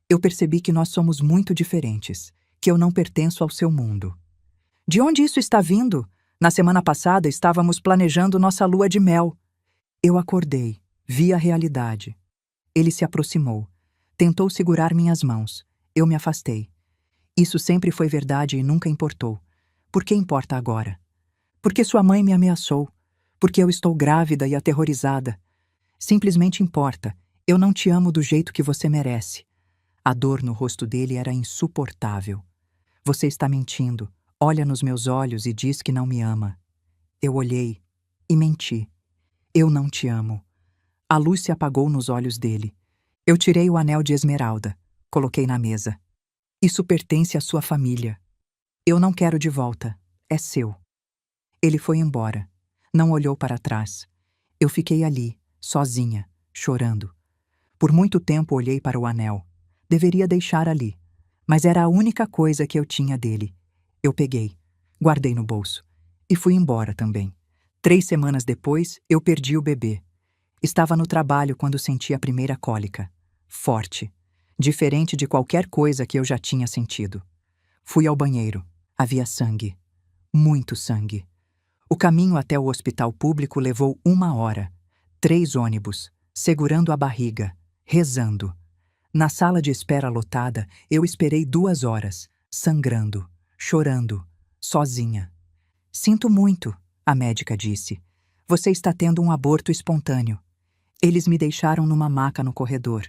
Eu percebi que nós somos muito diferentes, que eu não pertenço ao seu mundo. De onde isso está vindo? Na semana passada estávamos planejando nossa lua de mel. Eu acordei, vi a realidade. Ele se aproximou. Tentou segurar minhas mãos. Eu me afastei. Isso sempre foi verdade e nunca importou. Por que importa agora? Porque sua mãe me ameaçou. Porque eu estou grávida e aterrorizada. Simplesmente importa. Eu não te amo do jeito que você merece. A dor no rosto dele era insuportável. Você está mentindo. Olha nos meus olhos e diz que não me ama. Eu olhei e menti. Eu não te amo. A luz se apagou nos olhos dele. Eu tirei o anel de esmeralda. Coloquei na mesa. Isso pertence à sua família. Eu não quero de volta. É seu. Ele foi embora. Não olhou para trás. Eu fiquei ali, sozinha, chorando. Por muito tempo olhei para o anel. Deveria deixar ali. Mas era a única coisa que eu tinha dele. Eu peguei, guardei no bolso. E fui embora também. 3 semanas depois, eu perdi o bebê. Estava no trabalho quando senti a primeira cólica. Forte. Diferente de qualquer coisa que eu já tinha sentido. Fui ao banheiro. Havia sangue. Muito sangue. O caminho até o hospital público levou 1 hora. 3 ônibus, segurando a barriga, rezando. Na sala de espera lotada, eu esperei 2 horas, sangrando, chorando, sozinha. Sinto muito, a médica disse. Você está tendo um aborto espontâneo. Eles me deixaram numa maca no corredor.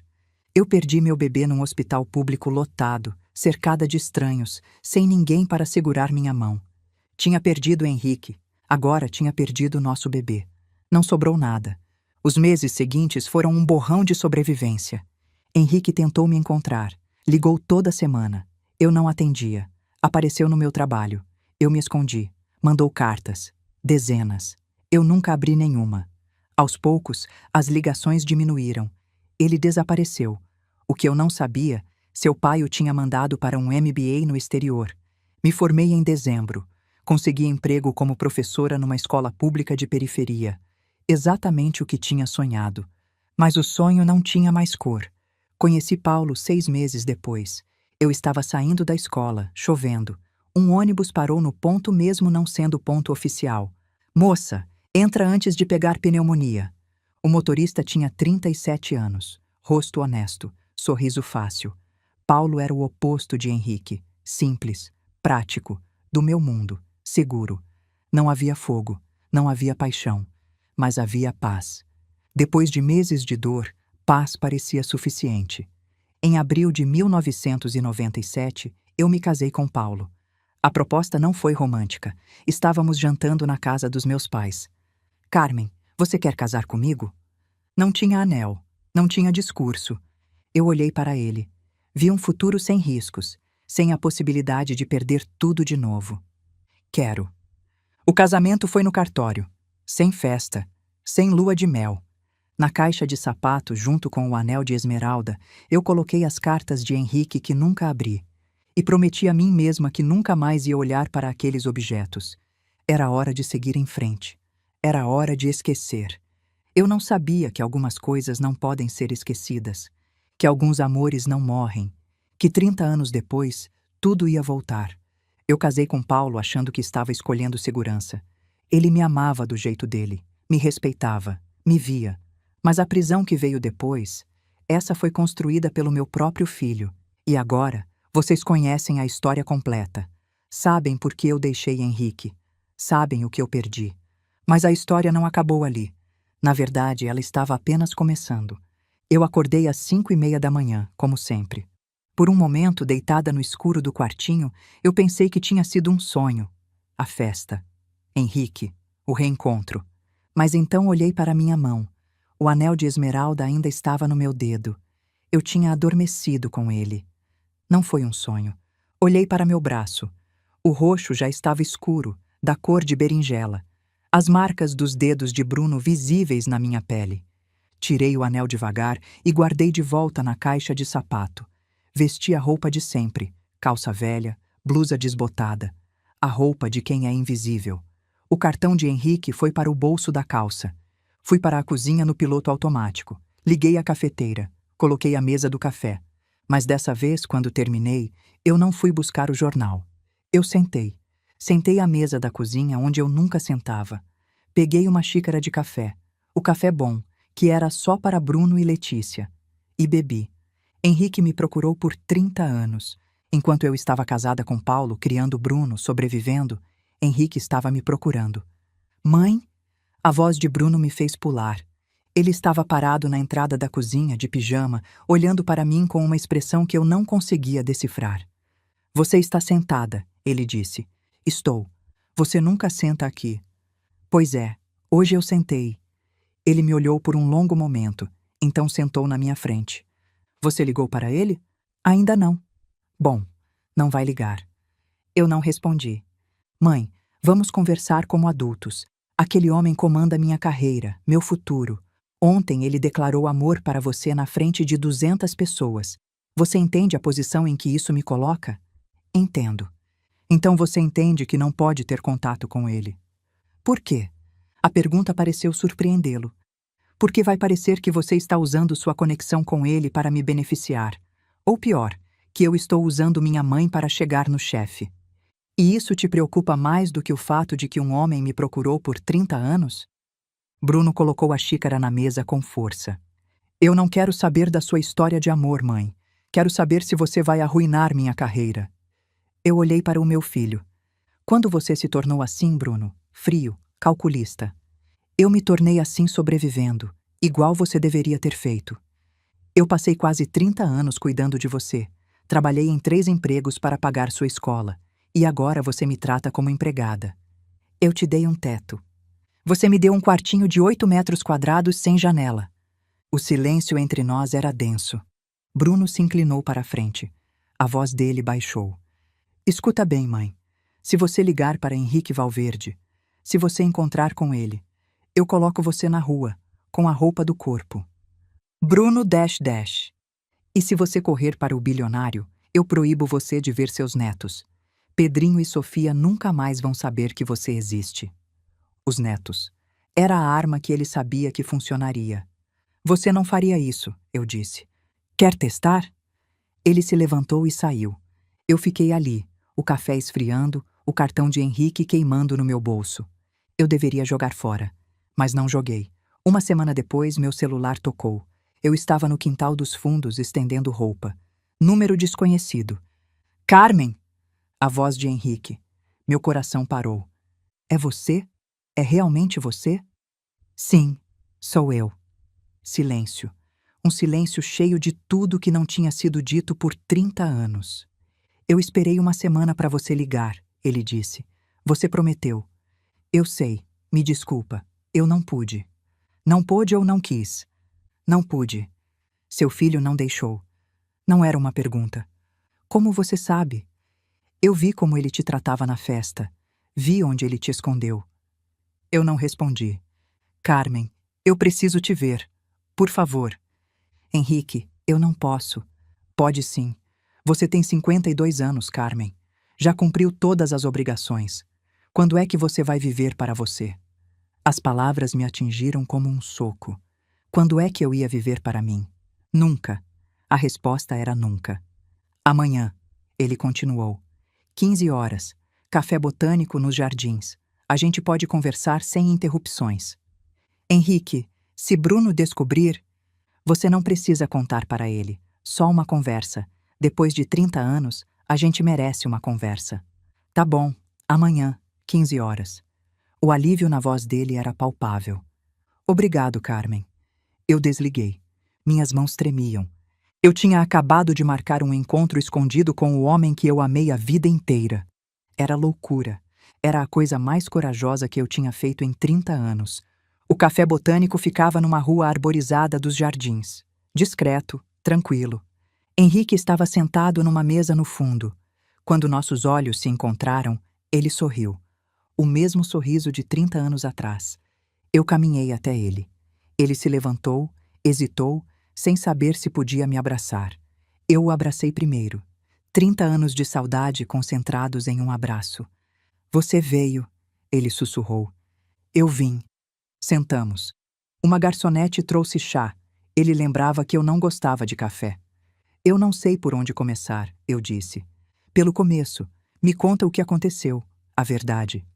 Eu perdi meu bebê num hospital público lotado, cercada de estranhos, sem ninguém para segurar minha mão. Tinha perdido Henrique. Agora tinha perdido nosso bebê. Não sobrou nada. Os meses seguintes foram um borrão de sobrevivência. Henrique tentou me encontrar. Ligou toda semana. Eu não atendia. Apareceu no meu trabalho. Eu me escondi. Mandou cartas. Dezenas. Eu nunca abri nenhuma. Aos poucos, as ligações diminuíram. Ele desapareceu. O que eu não sabia, seu pai o tinha mandado para um MBA no exterior. Me formei em dezembro. Consegui emprego como professora numa escola pública de periferia. Exatamente o que tinha sonhado. Mas o sonho não tinha mais cor. Conheci Paulo 6 meses depois. Eu estava saindo da escola, chovendo. Um ônibus parou no ponto mesmo não sendo ponto oficial. Moça, entra antes de pegar pneumonia. O motorista tinha 37 anos. Rosto honesto, sorriso fácil. Paulo era o oposto de Henrique. Simples, prático, do meu mundo. Seguro. Não havia fogo, não havia paixão, mas havia paz. Depois de meses de dor, paz parecia suficiente. Em abril de 1997, eu me casei com Paulo. A proposta não foi romântica. Estávamos jantando na casa dos meus pais. Carmen, você quer casar comigo? Não tinha anel, não tinha discurso. Eu olhei para ele. Vi um futuro sem riscos. sem a possibilidade de perder tudo de novo. Quero. O casamento foi no cartório, sem festa, sem lua de mel. Na caixa de sapato, junto com o anel de esmeralda, eu coloquei as cartas de Henrique que nunca abri, e prometi a mim mesma que nunca mais ia olhar para aqueles objetos. Era hora de seguir em frente. Era hora de esquecer. Eu não sabia que algumas coisas não podem ser esquecidas, que alguns amores não morrem, que 30 anos depois, tudo ia voltar. Eu casei com Paulo achando que estava escolhendo segurança. Ele me amava do jeito dele, me respeitava, me via. Mas a prisão que veio depois, essa foi construída pelo meu próprio filho. E agora, vocês conhecem a história completa. Sabem por que eu deixei Henrique. Sabem o que eu perdi. Mas a história não acabou ali. Na verdade, ela estava apenas começando. Eu acordei às 5:30 da manhã, como sempre. Por um momento, deitada no escuro do quartinho, eu pensei que tinha sido um sonho. A festa. Henrique. O reencontro. Mas então olhei para minha mão. O anel de esmeralda ainda estava no meu dedo. Eu tinha adormecido com ele. Não foi um sonho. Olhei para meu braço. O roxo já estava escuro, da cor de berinjela. As marcas dos dedos de Bruno visíveis na minha pele. Tirei o anel devagar e guardei de volta na caixa de sapato. Vesti a roupa de sempre, calça velha, blusa desbotada. A roupa de quem é invisível. O cartão de Henrique foi para o bolso da calça. Fui para a cozinha no piloto automático. Liguei a cafeteira. Coloquei a mesa do café. Mas dessa vez, quando terminei, eu não fui buscar o jornal. Eu sentei. Sentei à mesa da cozinha onde eu nunca sentava. Peguei uma xícara de café. O café bom, que era só para Bruno e Letícia. E bebi. Henrique me procurou por 30 anos. Enquanto eu estava casada com Paulo, criando Bruno, sobrevivendo, Henrique estava me procurando. Mãe? A voz de Bruno me fez pular. Ele estava parado na entrada da cozinha, de pijama, olhando para mim com uma expressão que eu não conseguia decifrar. Você está sentada, ele disse. Estou. Você nunca senta aqui. Pois é, hoje eu sentei. Ele me olhou por um longo momento, então sentou na minha frente. Você ligou para ele? Ainda não. Bom, não vai ligar. Eu não respondi. Mãe, vamos conversar como adultos. Aquele homem comanda minha carreira, meu futuro. Ontem ele declarou amor para você na frente de 200 pessoas. Você entende a posição em que isso me coloca? Entendo. Então você entende que não pode ter contato com ele. Por quê? A pergunta pareceu surpreendê-lo. Porque vai parecer que você está usando sua conexão com ele para me beneficiar. Ou pior, que eu estou usando minha mãe para chegar no chefe. E isso te preocupa mais do que o fato de que um homem me procurou por 30 anos? Bruno colocou a xícara na mesa com força. Eu não quero saber da sua história de amor, mãe. Quero saber se você vai arruinar minha carreira. Eu olhei para o meu filho. Quando você se tornou assim, Bruno? Frio, calculista. Eu me tornei assim sobrevivendo, igual você deveria ter feito. Eu passei quase 30 anos cuidando de você. Trabalhei em 3 empregos para pagar sua escola. E agora você me trata como empregada. Eu te dei um teto. Você me deu um quartinho de 8 metros quadrados sem janela. O silêncio entre nós era denso. Bruno se inclinou para a frente. A voz dele baixou. Escuta bem, mãe. Se você ligar para Henrique Valverde, se você encontrar com ele, eu coloco você na rua, com a roupa do corpo. Bruno dash dash. E se você correr para o bilionário, eu proíbo você de ver seus netos. Pedrinho e Sofia nunca mais vão saber que você existe. Os netos. Era a arma que ele sabia que funcionaria. Você não faria isso, eu disse. Quer testar? Ele se levantou e saiu. Eu fiquei ali, o café esfriando, o cartão de Henrique queimando no meu bolso. Eu deveria jogar fora, mas não joguei. Uma semana depois, meu celular tocou. Eu estava no quintal dos fundos estendendo roupa. Número desconhecido. Carmen! A voz de Henrique. Meu coração parou. É você? É realmente você? Sim, sou eu. Silêncio. Um silêncio cheio de tudo que não tinha sido dito por 30 anos. Eu esperei uma semana para você ligar, ele disse. Você prometeu. Eu sei, me desculpa, eu não pude. Não pôde ou não quis? Não pude. Seu filho não deixou. Não era uma pergunta. Como você sabe? Eu vi como ele te tratava na festa. Vi onde ele te escondeu. Eu não respondi. Carmen, eu preciso te ver. Por favor. Henrique, eu não posso. Pode sim. Você tem 52 anos, Carmen. Já cumpriu todas as obrigações. Quando é que você vai viver para você? As palavras me atingiram como um soco. Quando é que eu ia viver para mim? Nunca. A resposta era nunca. Amanhã, ele continuou. 15 horas. Café botânico nos jardins. A gente pode conversar sem interrupções. Henrique, se Bruno descobrir, você não precisa contar para ele. Só uma conversa. Depois de 30 anos, a gente merece uma conversa. Tá bom. Amanhã, 15 horas. O alívio na voz dele era palpável. Obrigado, Carmen. Eu desliguei. Minhas mãos tremiam. Eu tinha acabado de marcar um encontro escondido com o homem que eu amei a vida inteira. Era loucura. Era a coisa mais corajosa que eu tinha feito em 30 anos. O café botânico ficava numa rua arborizada dos jardins. Discreto, tranquilo. Henrique estava sentado numa mesa no fundo. Quando nossos olhos se encontraram, ele sorriu. O mesmo sorriso de 30 anos atrás. Eu caminhei até ele. Ele se levantou, hesitou, sem saber se podia me abraçar. Eu o abracei primeiro. 30 anos de saudade concentrados em um abraço. Você veio, ele sussurrou. Eu vim. Sentamos. Uma garçonete trouxe chá. Ele lembrava que eu não gostava de café. Eu não sei por onde começar, eu disse. Pelo começo. Me conta o que aconteceu. A verdade.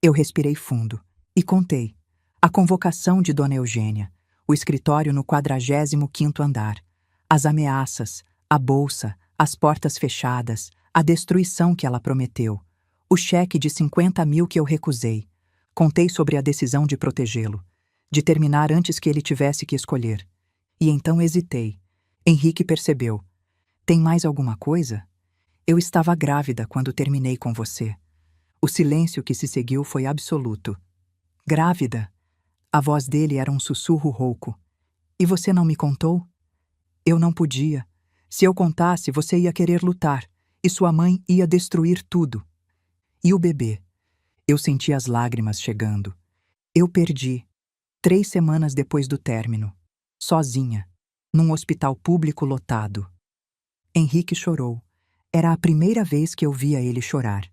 Eu respirei fundo. E contei. A convocação de Dona Eugênia. O escritório no 45º andar. As ameaças. A bolsa. As portas fechadas. A destruição que ela prometeu. O cheque de 50 mil que eu recusei. Contei sobre a decisão de protegê-lo. De terminar antes que ele tivesse que escolher. E então hesitei. Henrique percebeu. Tem mais alguma coisa? Eu estava grávida quando terminei com você. O silêncio que se seguiu foi absoluto. Grávida? A voz dele era um sussurro rouco. E você não me contou? Eu não podia. Se eu contasse, você ia querer lutar. E sua mãe ia destruir tudo. E o bebê? Eu senti as lágrimas chegando. Eu perdi. 3 semanas depois do término. Sozinha. Num hospital público lotado. Henrique chorou. Era a primeira vez que eu via ele chorar.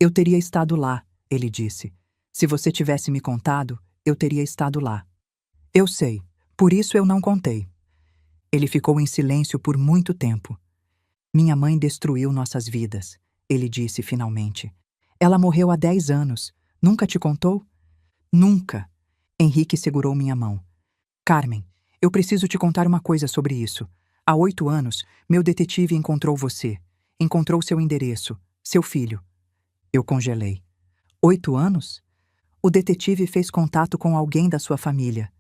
Eu teria estado lá, ele disse. Se você tivesse me contado, eu teria estado lá. Eu sei. Por isso eu não contei. Ele ficou em silêncio por muito tempo. Minha mãe destruiu nossas vidas, ele disse finalmente. Ela morreu há 10 anos. Nunca te contou? Nunca. Henrique segurou minha mão. Carmen, eu preciso te contar uma coisa sobre isso. Há 8 anos, meu detetive encontrou você. Encontrou seu endereço, seu filho. Eu congelei. 8 anos? O detetive fez contato com alguém da sua família.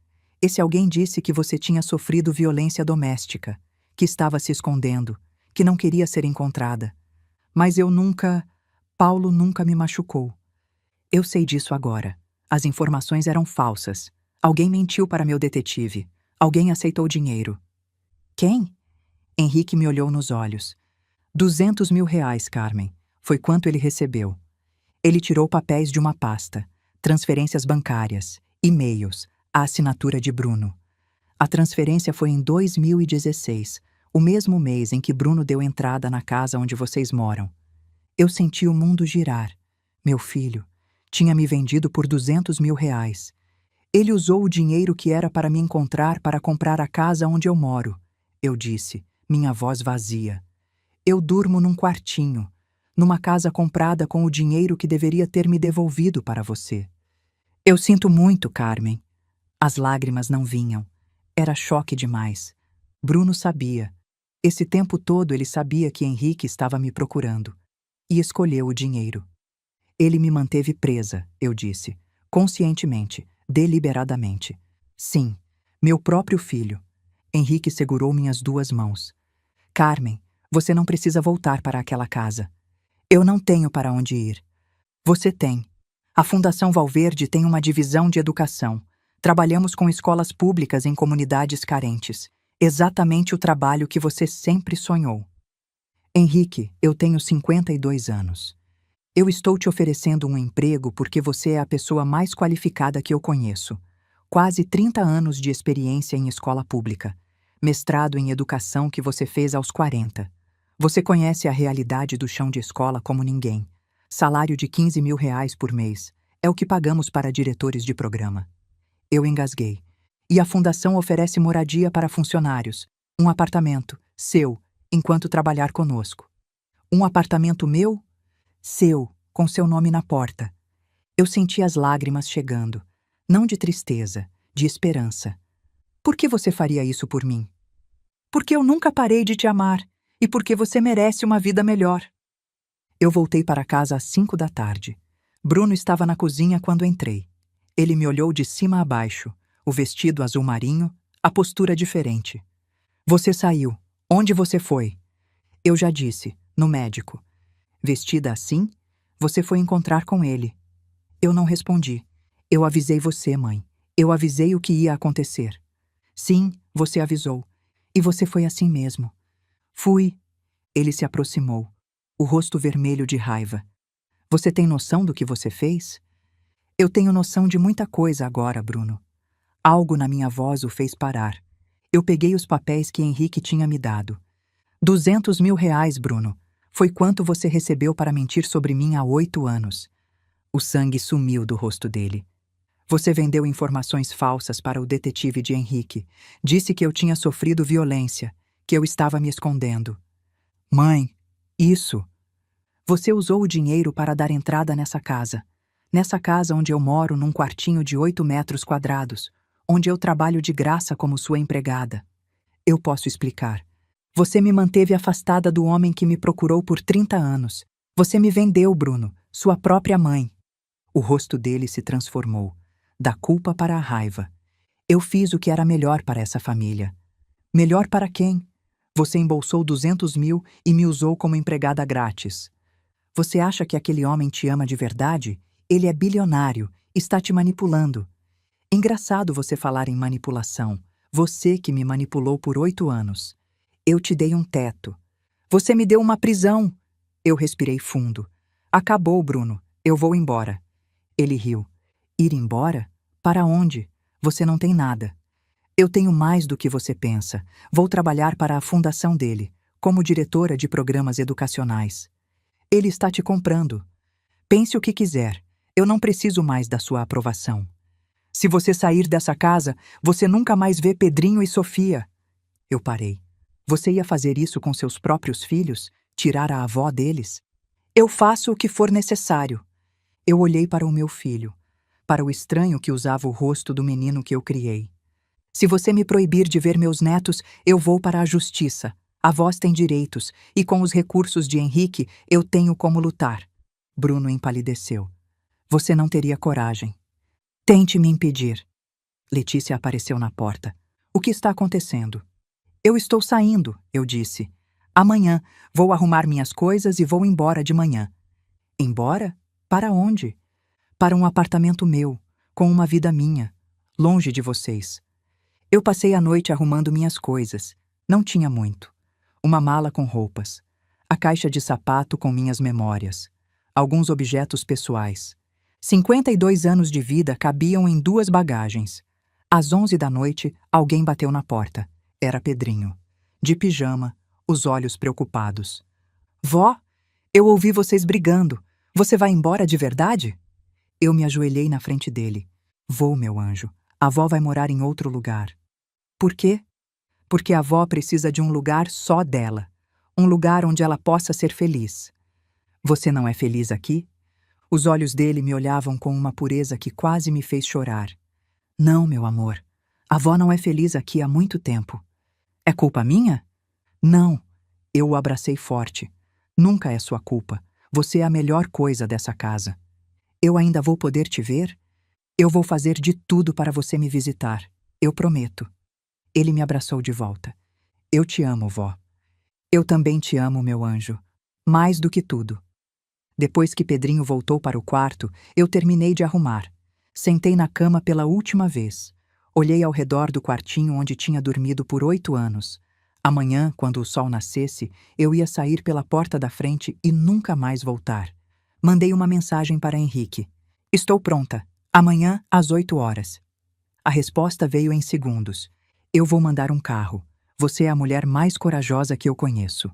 Esse alguém disse que você tinha sofrido violência doméstica, que estava se escondendo, que não queria ser encontrada. Mas Paulo nunca me machucou. Eu sei disso agora. As informações eram falsas. Alguém mentiu para meu detetive. Alguém aceitou dinheiro. Quem? Henrique me olhou nos olhos. 200 mil reais, Carmen. Foi quanto ele recebeu. Ele tirou papéis de uma pasta, transferências bancárias, e-mails, a assinatura de Bruno. A transferência foi em 2016, o mesmo mês em que Bruno deu entrada na casa onde vocês moram. Eu senti o mundo girar. Meu filho tinha me vendido por 200 mil reais. Ele usou o dinheiro que era para me encontrar para comprar a casa onde eu moro. Eu disse, minha voz vazia. Eu durmo num quartinho, numa casa comprada com o dinheiro que deveria ter me devolvido para você. Eu sinto muito, Carmen. As lágrimas não vinham. Era choque demais. Bruno sabia. Esse tempo todo ele sabia que Henrique estava me procurando. E escolheu o dinheiro. Ele me manteve presa, eu disse. Conscientemente, deliberadamente. Sim, meu próprio filho. Henrique segurou minhas 2 mãos. Carmen, você não precisa voltar para aquela casa. Eu não tenho para onde ir. Você tem. A Fundação Valverde tem uma divisão de educação. Trabalhamos com escolas públicas em comunidades carentes. Exatamente o trabalho que você sempre sonhou. Henrique, eu tenho 52 anos. Eu estou te oferecendo um emprego porque você é a pessoa mais qualificada que eu conheço. Quase 30 anos de experiência em escola pública. Mestrado em educação que você fez aos 40. Você conhece a realidade do chão de escola como ninguém. Salário de 15 mil reais por mês. É o que pagamos para diretores de programa. Eu engasguei. E a fundação oferece moradia para funcionários. Um apartamento, seu, enquanto trabalhar conosco. Um apartamento meu? Seu, com seu nome na porta. Eu senti as lágrimas chegando. Não de tristeza, de esperança. Por que você faria isso por mim? Porque eu nunca parei de te amar e porque você merece uma vida melhor. Eu voltei para casa às 5 da tarde. Bruno estava na cozinha quando entrei. Ele me olhou de cima a baixo, o vestido azul marinho, a postura diferente. Você saiu. Onde você foi? Eu já disse, no médico. Vestida assim, você foi encontrar com ele. Eu não respondi. Eu avisei você, mãe. Eu avisei o que ia acontecer. Sim, você avisou. E você foi assim mesmo. Fui. Ele se aproximou, o rosto vermelho de raiva. Você tem noção do que você fez? Eu tenho noção de muita coisa agora, Bruno. Algo na minha voz o fez parar. Eu peguei os papéis que Henrique tinha me dado. 200 mil reais, Bruno. Foi quanto você recebeu para mentir sobre mim há 8 anos. O sangue sumiu do rosto dele. Você vendeu informações falsas para o detetive de Henrique. Disse que eu tinha sofrido violência, que eu estava me escondendo. Mãe, isso. Você usou o dinheiro para dar entrada nessa casa. Nessa casa onde eu moro num quartinho de 8 metros quadrados, onde eu trabalho de graça como sua empregada. Eu posso explicar. Você me manteve afastada do homem que me procurou por 30 anos. Você me vendeu, Bruno, sua própria mãe. O rosto dele se transformou, da culpa para a raiva. Eu fiz o que era melhor para essa família. Melhor para quem? Você embolsou 200 mil e me usou como empregada grátis. Você acha que aquele homem te ama de verdade? Ele é bilionário, está te manipulando. Engraçado você falar em manipulação. Você que me manipulou por 8 anos. Eu te dei um teto. Você me deu uma prisão. Eu respirei fundo. Acabou, Bruno. Eu vou embora. Ele riu. Ir embora? Para onde? Você não tem nada. Eu tenho mais do que você pensa. Vou trabalhar para a fundação dele, como diretora de programas educacionais. Ele está te comprando. Pense o que quiser. Eu não preciso mais da sua aprovação. Se você sair dessa casa, você nunca mais vê Pedrinho e Sofia. Eu parei. Você ia fazer isso com seus próprios filhos? Tirar a avó deles? Eu faço o que for necessário. Eu olhei para o meu filho, para o estranho que usava o rosto do menino que eu criei. Se você me proibir de ver meus netos, eu vou para a justiça. A voz tem direitos, e com os recursos de Henrique, eu tenho como lutar. Bruno empalideceu. Você não teria coragem. Tente me impedir. Letícia apareceu na porta. O que está acontecendo? Eu estou saindo, eu disse. Amanhã vou arrumar minhas coisas e vou embora de manhã. Embora? Para onde? Para um apartamento meu, com uma vida minha, longe de vocês. Eu passei a noite arrumando minhas coisas. Não tinha muito. Uma mala com roupas. A caixa de sapato com minhas memórias. Alguns objetos pessoais. 52 anos de vida cabiam em 2 bagagens. Às 11 da noite, alguém bateu na porta. Era Pedrinho. De pijama, os olhos preocupados. Vó, eu ouvi vocês brigando. Você vai embora de verdade? Eu me ajoelhei na frente dele. Vou, meu anjo. A avó vai morar em outro lugar. Por quê? Porque a avó precisa de um lugar só dela. Um lugar onde ela possa ser feliz. Você não é feliz aqui? Os olhos dele me olhavam com uma pureza que quase me fez chorar. Não, meu amor. A avó não é feliz aqui há muito tempo. É culpa minha? Não. Eu o abracei forte. Nunca é sua culpa. Você é a melhor coisa dessa casa. Eu ainda vou poder te ver? Eu vou fazer de tudo para você me visitar. Eu prometo. Ele me abraçou de volta. Eu te amo, vó. Eu também te amo, meu anjo. Mais do que tudo. Depois que Pedrinho voltou para o quarto, eu terminei de arrumar. Sentei na cama pela última vez. Olhei ao redor do quartinho onde tinha dormido por 8 anos. Amanhã, quando o sol nascesse, eu ia sair pela porta da frente e nunca mais voltar. Mandei uma mensagem para Henrique. Estou pronta. Amanhã, às 8 horas. A resposta veio em segundos. Eu vou mandar um carro. Você é a mulher mais corajosa que eu conheço.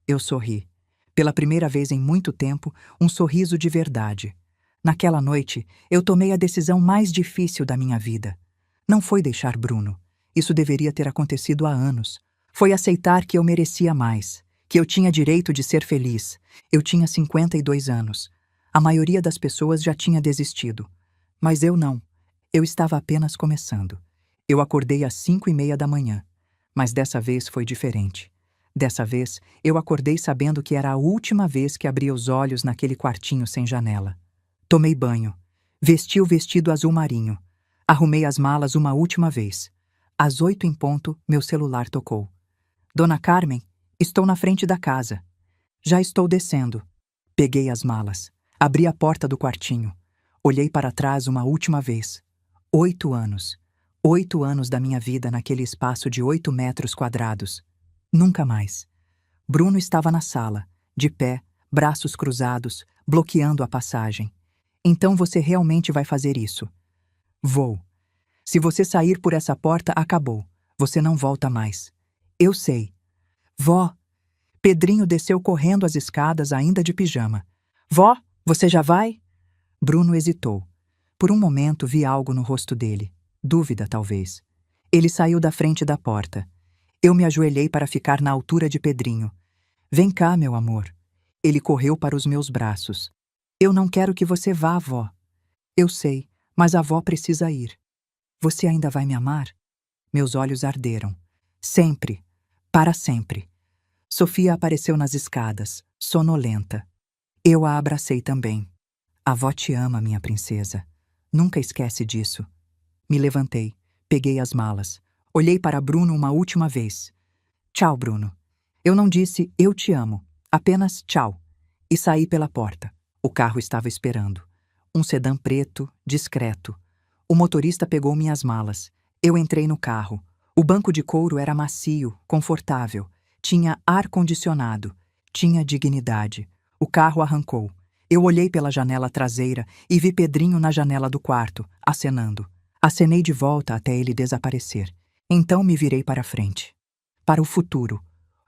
Eu sorri. Pela primeira vez em muito tempo, um sorriso de verdade. Naquela noite, eu tomei a decisão mais difícil da minha vida. Não foi deixar Bruno. Isso deveria ter acontecido há anos. Foi aceitar que eu merecia mais, que eu tinha direito de ser feliz. Eu tinha 52 anos. A maioria das pessoas já tinha desistido. Mas eu não. Eu estava apenas começando. Eu acordei às 5:30 da manhã. Mas dessa vez foi diferente. Dessa vez, eu acordei sabendo que era a última vez que abria os olhos naquele quartinho sem janela. Tomei banho. Vesti o vestido azul marinho. Arrumei as malas uma última vez. Às 8 em ponto, meu celular tocou. Dona Carmen, estou na frente da casa. Já estou descendo. Peguei as malas. Abri a porta do quartinho. Olhei para trás uma última vez. 8 anos. 8 anos da minha vida naquele espaço de 8 metros quadrados. Nunca mais. Bruno estava na sala, de pé, braços cruzados, bloqueando a passagem. Então você realmente vai fazer isso? Vou. Se você sair por essa porta, acabou. Você não volta mais. Eu sei. Vó! Pedrinho desceu correndo as escadas ainda de pijama. Vó, você já vai? Bruno hesitou. Por um momento vi algo no rosto dele. Dúvida, talvez. Ele saiu da frente da porta. Eu me ajoelhei para ficar na altura de Pedrinho. Vem cá, meu amor. Ele correu para os meus braços. Eu não quero que você vá, vó. Eu sei, mas a avó precisa ir. Você ainda vai me amar? Meus olhos arderam. Sempre. Para sempre. Sofia apareceu nas escadas, sonolenta. Eu a abracei também. A avó te ama, minha princesa. Nunca esquece disso. Me levantei, peguei as malas. Olhei para Bruno uma última vez. Tchau, Bruno. Eu não disse eu te amo, apenas tchau. E saí pela porta. O carro estava esperando. Um sedã preto, discreto. O motorista pegou minhas malas. Eu entrei no carro. O banco de couro era macio, confortável. Tinha ar-condicionado. Tinha dignidade. O carro arrancou. Eu olhei pela janela traseira e vi Pedrinho na janela do quarto, acenando. Acenei de volta até ele desaparecer. Então me virei para frente. Para o futuro.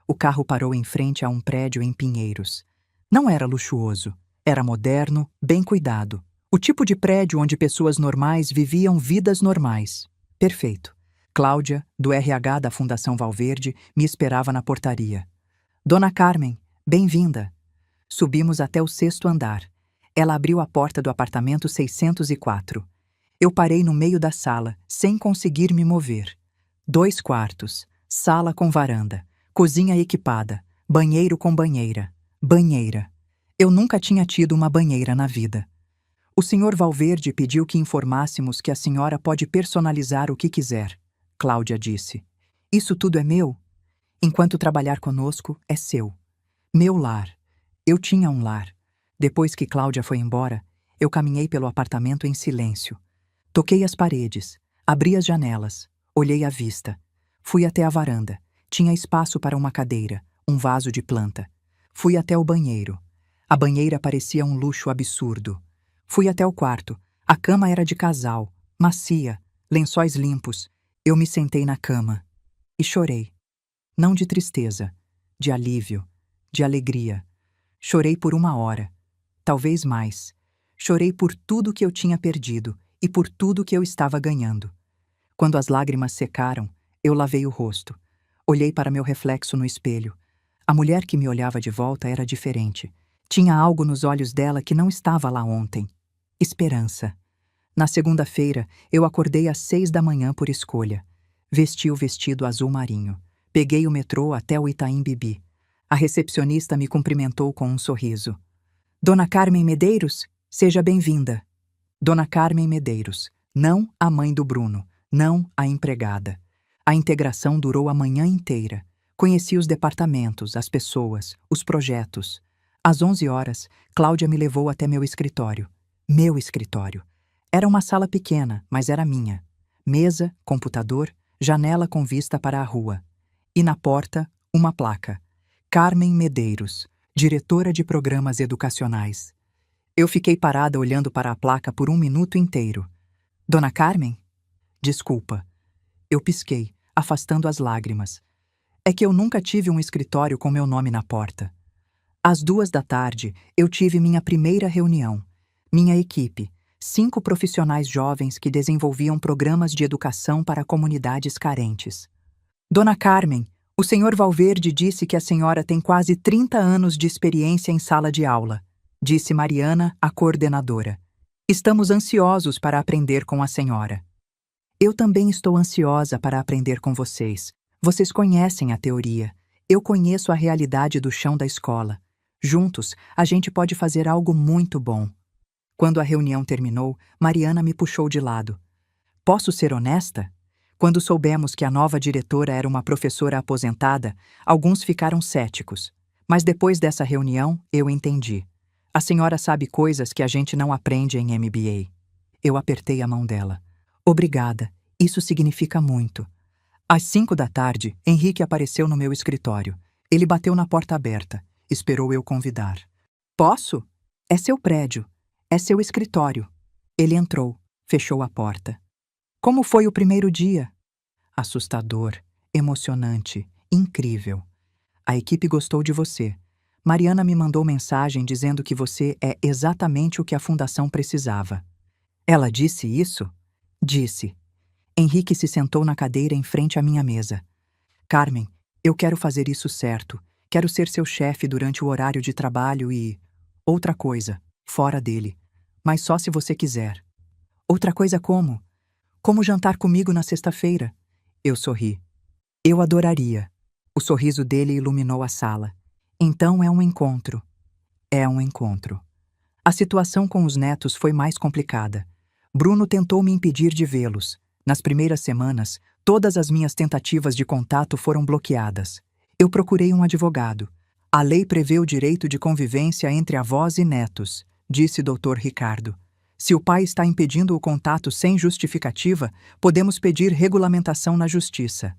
O carro parou em frente a um prédio em Pinheiros. Não era luxuoso. Era moderno, bem cuidado. O tipo de prédio onde pessoas normais viviam vidas normais. Perfeito. Cláudia, do RH da Fundação Valverde, me esperava na portaria. Dona Carmen, bem-vinda. Subimos até o 6º andar. Ela abriu a porta do apartamento 604. Eu parei no meio da sala, sem conseguir me mover. 2 quartos, sala com varanda, cozinha equipada, banheiro com banheira. Banheira. Eu nunca tinha tido uma banheira na vida. O Sr. Valverde pediu que informássemos que a senhora pode personalizar o que quiser. Cláudia disse. Isso tudo é meu? Enquanto trabalhar conosco, é seu. Meu lar. Eu tinha um lar. Depois que Cláudia foi embora, eu caminhei pelo apartamento em silêncio. Toquei as paredes, abri as janelas, olhei a vista. Fui até a varanda. Tinha espaço para uma cadeira, um vaso de planta. Fui até o banheiro. A banheira parecia um luxo absurdo. Fui até o quarto. A cama era de casal, macia, lençóis limpos. Eu me sentei na cama e chorei. Não de tristeza, de alívio, de alegria. Chorei por 1 hora, talvez mais. Chorei por tudo que eu tinha perdido e por tudo que eu estava ganhando. Quando as lágrimas secaram, eu lavei o rosto. Olhei para meu reflexo no espelho. A mulher que me olhava de volta era diferente. Tinha algo nos olhos dela que não estava lá ontem. Esperança. Na segunda-feira, eu acordei às 6 da manhã por escolha. Vesti o vestido azul marinho. Peguei o metrô até o Itaim Bibi. A recepcionista me cumprimentou com um sorriso. Dona Carmen Medeiros, seja bem-vinda. Dona Carmen Medeiros, não a mãe do Bruno, não a empregada. A integração durou a manhã inteira. Conheci os departamentos, as pessoas, os projetos. Às 11 horas, Cláudia me levou até meu escritório. Meu escritório. Era uma sala pequena, mas era minha. Mesa, computador, janela com vista para a rua. E na porta, uma placa. Carmen Medeiros, diretora de programas educacionais. Eu fiquei parada olhando para a placa por 1 minuto inteiro. Dona Carmen? Desculpa. Eu pisquei, afastando as lágrimas. É que eu nunca tive um escritório com meu nome na porta. Às 2 da tarde, eu tive minha primeira reunião. Minha equipe, 5 profissionais jovens que desenvolviam programas de educação para comunidades carentes. Dona Carmen, o senhor Valverde disse que a senhora tem quase 30 anos de experiência em sala de aula, disse Mariana, a coordenadora. Estamos ansiosos para aprender com a senhora. Eu também estou ansiosa para aprender com vocês. Vocês conhecem a teoria. Eu conheço a realidade do chão da escola. Juntos, a gente pode fazer algo muito bom. Quando a reunião terminou, Mariana me puxou de lado. Posso ser honesta? Quando soubemos que a nova diretora era uma professora aposentada, alguns ficaram céticos. Mas depois dessa reunião, eu entendi. A senhora sabe coisas que a gente não aprende em MBA. Eu apertei a mão dela. Obrigada, isso significa muito. Às 5 da tarde, Henrique apareceu no meu escritório. Ele bateu na porta aberta. Esperou eu convidar. Posso? É seu prédio. É seu escritório. Ele entrou, fechou a porta. Como foi o primeiro dia? Assustador, emocionante, incrível. A equipe gostou de você. Mariana me mandou mensagem dizendo que você é exatamente o que a fundação precisava. Ela disse isso? Disse. Henrique se sentou na cadeira em frente à minha mesa. Carmen, eu quero fazer isso certo. Quero ser seu chefe durante o horário de trabalho e... outra coisa, fora dele. Mas só se você quiser. Outra coisa como? Como jantar comigo na sexta-feira? Eu sorri. Eu adoraria. O sorriso dele iluminou a sala. Então é um encontro. É um encontro. A situação com os netos foi mais complicada. Bruno tentou me impedir de vê-los. Nas primeiras semanas, todas as minhas tentativas de contato foram bloqueadas. Eu procurei um advogado. A lei prevê o direito de convivência entre avós e netos, disse Dr. Ricardo. Se o pai está impedindo o contato sem justificativa, podemos pedir regulamentação na justiça.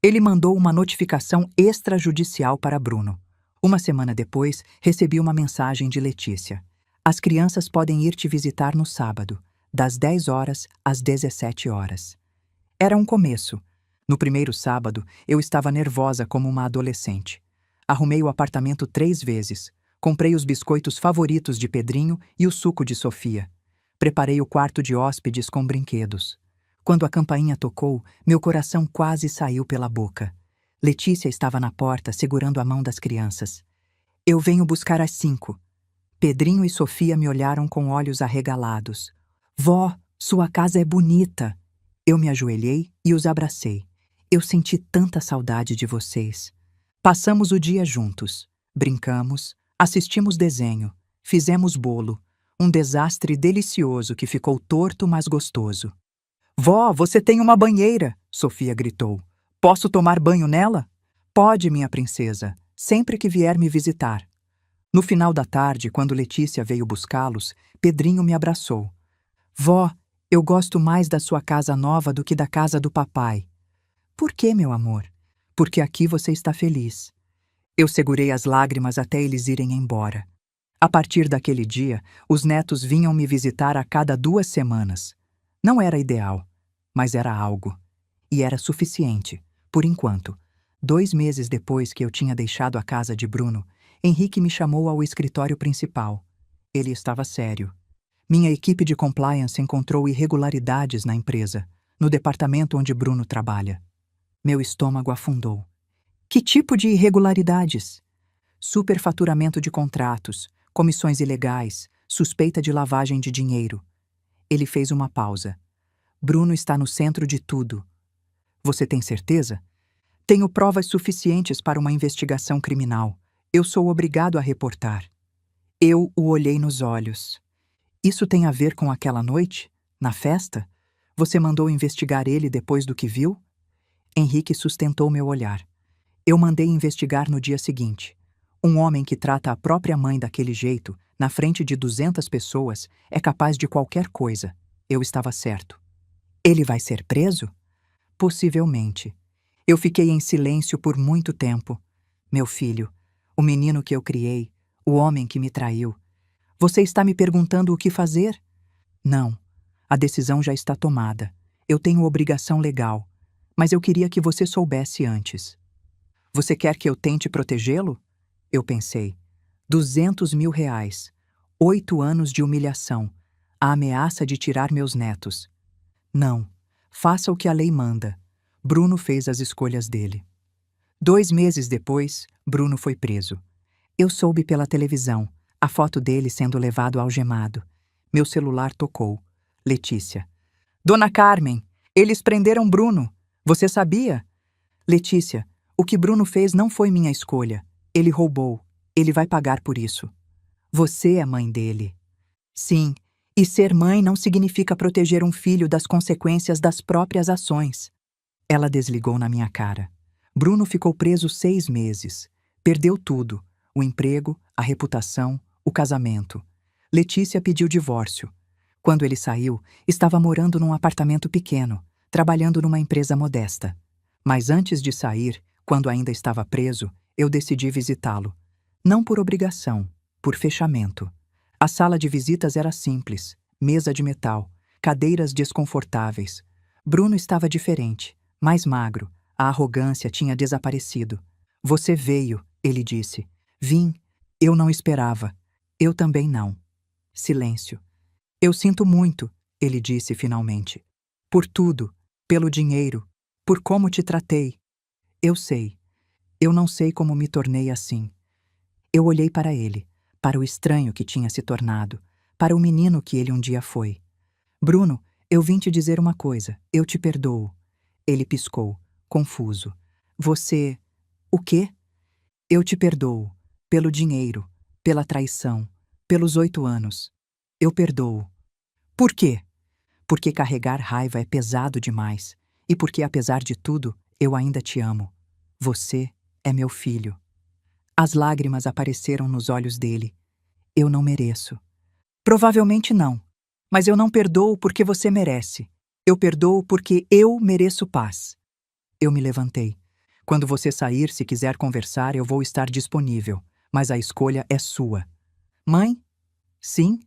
Ele mandou uma notificação extrajudicial para Bruno. 1 semana depois, recebi uma mensagem de Letícia. As crianças podem ir te visitar no sábado, das 10 horas às 17 horas. Era um começo. No primeiro sábado, eu estava nervosa como uma adolescente. Arrumei o apartamento 3 vezes. Comprei os biscoitos favoritos de Pedrinho e o suco de Sofia. Preparei o quarto de hóspedes com brinquedos. Quando a campainha tocou, meu coração quase saiu pela boca. Letícia estava na porta, segurando a mão das crianças. Eu venho buscar às 5. Pedrinho e Sofia me olharam com olhos arregalados. Vó, sua casa é bonita. Eu me ajoelhei e os abracei. Eu senti tanta saudade de vocês. Passamos o dia juntos. Brincamos, assistimos desenho, fizemos bolo. Um desastre delicioso que ficou torto, mas gostoso. Vó, você tem uma banheira, Sofia gritou. Posso tomar banho nela? Pode, minha princesa, sempre que vier me visitar. No final da tarde, quando Letícia veio buscá-los, Pedrinho me abraçou. Vó, eu gosto mais da sua casa nova do que da casa do papai. Por que, meu amor? Porque aqui você está feliz. Eu segurei as lágrimas até eles irem embora. A partir daquele dia, os netos vinham me visitar a cada 2 semanas. Não era ideal, mas era algo. E era suficiente, por enquanto. 2 meses depois que eu tinha deixado a casa de Bruno, Henrique me chamou ao escritório principal. Ele estava sério. Minha equipe de compliance encontrou irregularidades na empresa, no departamento onde Bruno trabalha. Meu estômago afundou. Que tipo de irregularidades? Superfaturamento de contratos, comissões ilegais, suspeita de lavagem de dinheiro. Ele fez uma pausa. Bruno está no centro de tudo. Você tem certeza? Tenho provas suficientes para uma investigação criminal. Eu sou obrigado a reportar. Eu o olhei nos olhos. Isso tem a ver com aquela noite? Na festa? Você mandou investigar ele depois do que viu? Henrique sustentou meu olhar. Eu mandei investigar no dia seguinte. Um homem que trata a própria mãe daquele jeito, na frente de 200 pessoas, é capaz de qualquer coisa. Eu estava certo. Ele vai ser preso? Possivelmente. Eu fiquei em silêncio por muito tempo. Meu filho, o menino que eu criei, o homem que me traiu. Você está me perguntando o que fazer? Não. A decisão já está tomada. Eu tenho obrigação legal. Mas eu queria que você soubesse antes. Você quer que eu tente protegê-lo? Eu pensei. 200.000 reais. 8 anos de humilhação. A ameaça de tirar meus netos. Não. Faça o que a lei manda. Bruno fez as escolhas dele. 2 meses depois, Bruno foi preso. Eu soube pela televisão, a foto dele sendo levado algemado. Meu celular tocou. Letícia. Dona Carmen, eles prenderam Bruno. Você sabia? Letícia, o que Bruno fez não foi minha escolha. Ele roubou. Ele vai pagar por isso. Você é mãe dele. Sim, e ser mãe não significa proteger um filho das consequências das próprias ações. Ela desligou na minha cara. Bruno ficou preso 6 meses. Perdeu tudo: o emprego, a reputação, o casamento. Letícia pediu divórcio. Quando ele saiu, estava morando num apartamento pequeno, trabalhando numa empresa modesta. Mas antes de sair, quando ainda estava preso, eu decidi visitá-lo. Não por obrigação, por fechamento. A sala de visitas era simples, mesa de metal, cadeiras desconfortáveis. Bruno estava diferente, mais magro, a arrogância tinha desaparecido. Você veio, ele disse. Vim. Eu não esperava. Eu também não. Silêncio. Eu sinto muito, ele disse finalmente. Por tudo, pelo dinheiro, por como te tratei. Eu sei. Eu não sei como me tornei assim. Eu olhei para ele, para o estranho que tinha se tornado, para o menino que ele um dia foi. Bruno, eu vim te dizer uma coisa. Eu te perdoo. Ele piscou, confuso. Você... O quê? Eu te perdoo. Pelo dinheiro, pela traição, pelos 8 anos. Eu perdoo. Por quê? Porque carregar raiva é pesado demais. E porque, apesar de tudo, eu ainda te amo. Você é meu filho. As lágrimas apareceram nos olhos dele. Eu não mereço. Provavelmente não. Mas eu não perdoo porque você merece. Eu perdoo porque eu mereço paz. Eu me levantei. Quando você sair, se quiser conversar, eu vou estar disponível. Mas a escolha é sua. Mãe? Sim?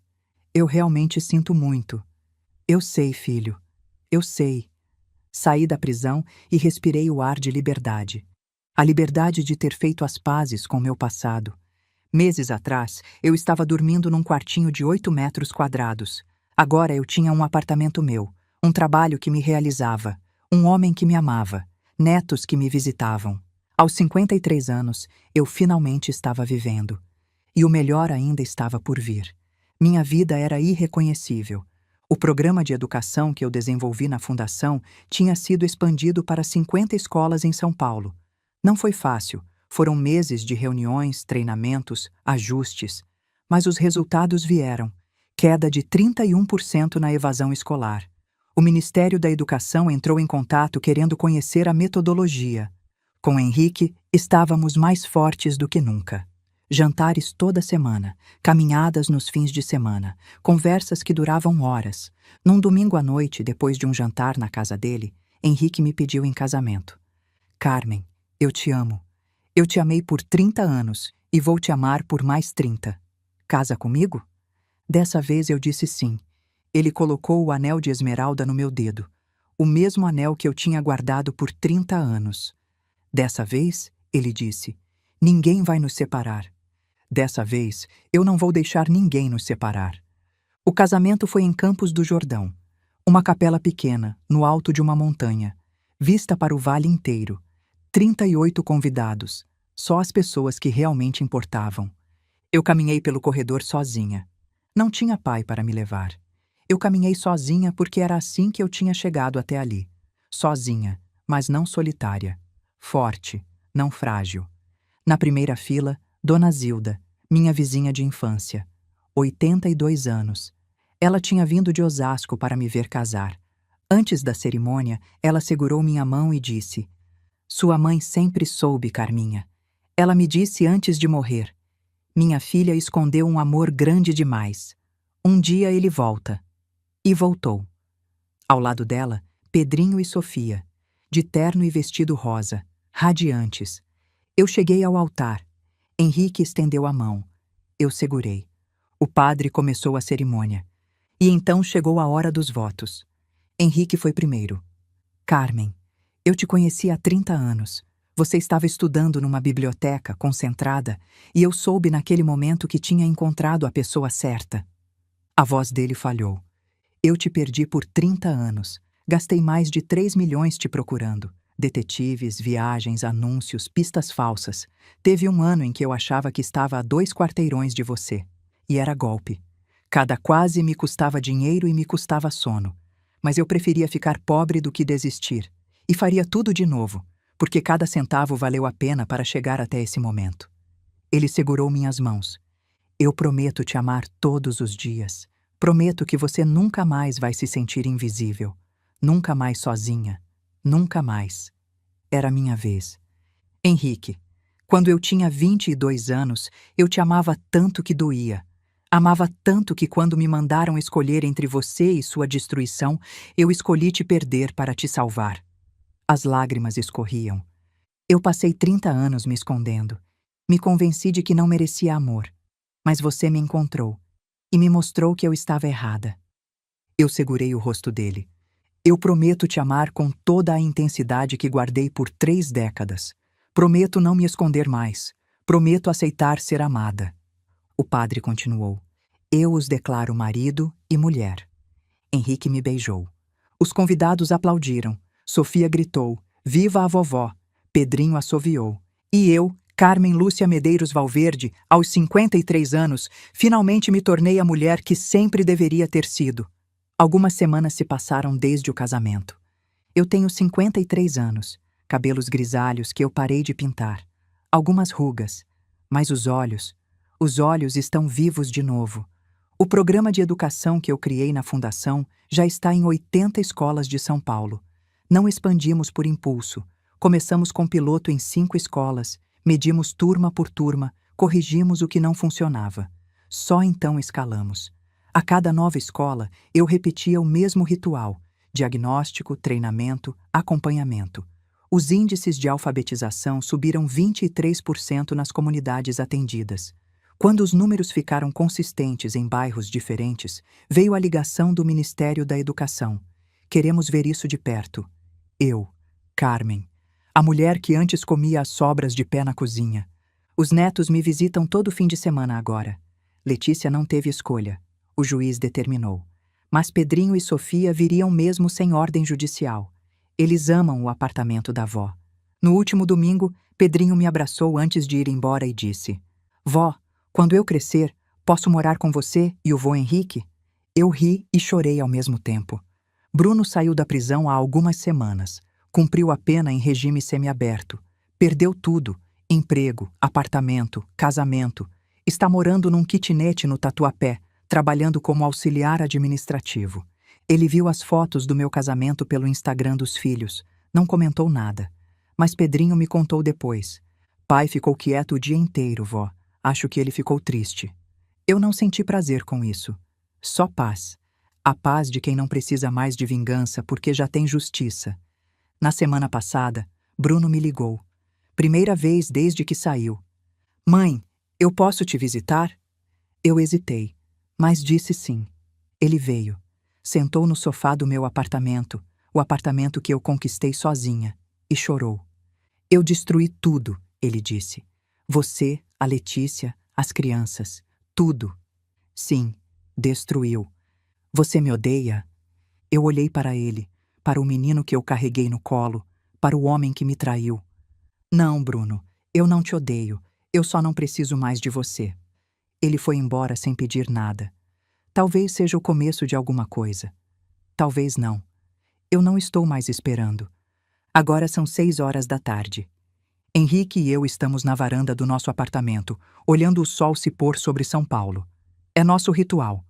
Eu realmente sinto muito. Eu sei, filho. Eu sei. Saí da prisão e respirei o ar de liberdade. A liberdade de ter feito as pazes com meu passado. Meses atrás, eu estava dormindo num quartinho de 8 metros quadrados. Agora eu tinha um apartamento meu, um trabalho que me realizava, um homem que me amava, netos que me visitavam. Aos 53 anos, eu finalmente estava vivendo. E o melhor ainda estava por vir. Minha vida era irreconhecível. O programa de educação que eu desenvolvi na fundação tinha sido expandido para 50 escolas em São Paulo. Não foi fácil. Foram meses de reuniões, treinamentos, ajustes. Mas os resultados vieram. Queda de 31% na evasão escolar. O Ministério da Educação entrou em contato querendo conhecer a metodologia. Com Henrique, estávamos mais fortes do que nunca. Jantares toda semana, caminhadas nos fins de semana, conversas que duravam horas. Num domingo à noite, depois de um jantar na casa dele, Henrique me pediu em casamento. Carmen, eu te amo. Eu te amei por 30 anos e vou te amar por mais 30. Casa comigo? Dessa vez eu disse sim. Ele colocou o anel de esmeralda no meu dedo, o mesmo anel que eu tinha guardado por 30 anos. Dessa vez, ele disse, ninguém vai nos separar. Dessa vez, eu não vou deixar ninguém nos separar. O casamento foi em Campos do Jordão, uma capela pequena, no alto de uma montanha, vista para o vale inteiro. 38 convidados, só as pessoas que realmente importavam. Eu caminhei pelo corredor sozinha. Não tinha pai para me levar. Eu caminhei sozinha porque era assim que eu tinha chegado até ali. Sozinha, mas não solitária. Forte, não frágil. Na primeira fila, Dona Zilda, minha vizinha de infância. 82 anos. Ela tinha vindo de Osasco para me ver casar. Antes da cerimônia, ela segurou minha mão e disse: Sua mãe sempre soube, Carminha. Ela me disse antes de morrer. Minha filha escondeu um amor grande demais. Um dia ele volta. E voltou. Ao lado dela, Pedrinho e Sofia. de terno e vestido rosa, radiantes. Eu cheguei ao altar. Henrique estendeu a mão. Eu segurei. O padre começou a cerimônia. E então chegou a hora dos votos. Henrique foi primeiro. Carmen, eu te conheci há 30 anos. Você estava estudando numa biblioteca, concentrada, e eu soube naquele momento que tinha encontrado a pessoa certa. A voz dele falhou. Eu te perdi por 30 anos. Gastei mais de 3 milhões te procurando. Detetives, viagens, anúncios, pistas falsas. Teve um ano em que eu achava que estava a 2 quarteirões de você. E era golpe. Cada quase me custava dinheiro e me custava sono. Mas eu preferia ficar pobre do que desistir. E faria tudo de novo, porque cada centavo valeu a pena para chegar até esse momento. Ele segurou minhas mãos. Eu prometo te amar todos os dias. Prometo que você nunca mais vai se sentir invisível. Nunca mais sozinha. Nunca mais. Era a minha vez. Henrique, quando eu tinha 22 anos, eu te amava tanto que doía. Amava tanto que quando me mandaram escolher entre você e sua destruição, eu escolhi te perder para te salvar. As lágrimas escorriam. Eu passei 30 anos me escondendo. Me convenci de que não merecia amor. Mas você me encontrou e me mostrou que eu estava errada. Eu segurei o rosto dele. Eu prometo te amar com toda a intensidade que guardei por 3 décadas. Prometo não me esconder mais. Prometo aceitar ser amada. O padre continuou. Eu os declaro marido e mulher. Henrique me beijou. Os convidados aplaudiram. Sofia gritou. Viva a vovó! Pedrinho assoviou. E eu, Carmen Lúcia Medeiros Valverde, aos 53 anos, finalmente me tornei a mulher que sempre deveria ter sido. Algumas semanas se passaram desde o casamento. Eu tenho 53 anos, cabelos grisalhos que eu parei de pintar, algumas rugas, mas os olhos estão vivos de novo. O programa de educação que eu criei na fundação já está em 80 escolas de São Paulo. Não expandimos por impulso. Começamos com piloto em 5 escolas, medimos turma por turma, corrigimos o que não funcionava. Só então escalamos. A cada nova escola, eu repetia o mesmo ritual: diagnóstico, treinamento, acompanhamento. Os índices de alfabetização subiram 23% nas comunidades atendidas. Quando os números ficaram consistentes em bairros diferentes, veio a ligação do Ministério da Educação. Queremos ver isso de perto. Eu, Carmen, a mulher que antes comia as sobras de pé na cozinha. Os netos me visitam todo fim de semana agora. Letícia não teve escolha. O juiz determinou. Mas Pedrinho e Sofia viriam mesmo sem ordem judicial. Eles amam o apartamento da avó. No último domingo, Pedrinho me abraçou antes de ir embora e disse: Vó, quando eu crescer, posso morar com você e o vô Henrique? Eu ri e chorei ao mesmo tempo. Bruno saiu da prisão há algumas semanas. Cumpriu a pena em regime semiaberto. Perdeu tudo: emprego, apartamento, casamento. Está morando num kitnet no Tatuapé, trabalhando como auxiliar administrativo. Ele viu as fotos do meu casamento pelo Instagram dos filhos. Não comentou nada. Mas Pedrinho me contou depois. Pai ficou quieto o dia inteiro, vó. Acho que ele ficou triste. Eu não senti prazer com isso. Só paz. A paz de quem não precisa mais de vingança porque já tem justiça. Na semana passada, Bruno me ligou. Primeira vez desde que saiu. Mãe, eu posso te visitar? Eu hesitei, mas disse sim. Ele veio. Sentou no sofá do meu apartamento, o apartamento que eu conquistei sozinha, e chorou. Eu destruí tudo, ele disse. Você, a Letícia, as crianças, tudo. Sim, destruiu. Você me odeia? Eu olhei para ele, para o menino que eu carreguei no colo, para o homem que me traiu. Não, Bruno, eu não te odeio. Eu só não preciso mais de você. Ele foi embora sem pedir nada. Talvez seja o começo de alguma coisa. Talvez não. Eu não estou mais esperando. Agora são 6 horas da tarde. Henrique e eu estamos na varanda do nosso apartamento, olhando o sol se pôr sobre São Paulo. É nosso ritual.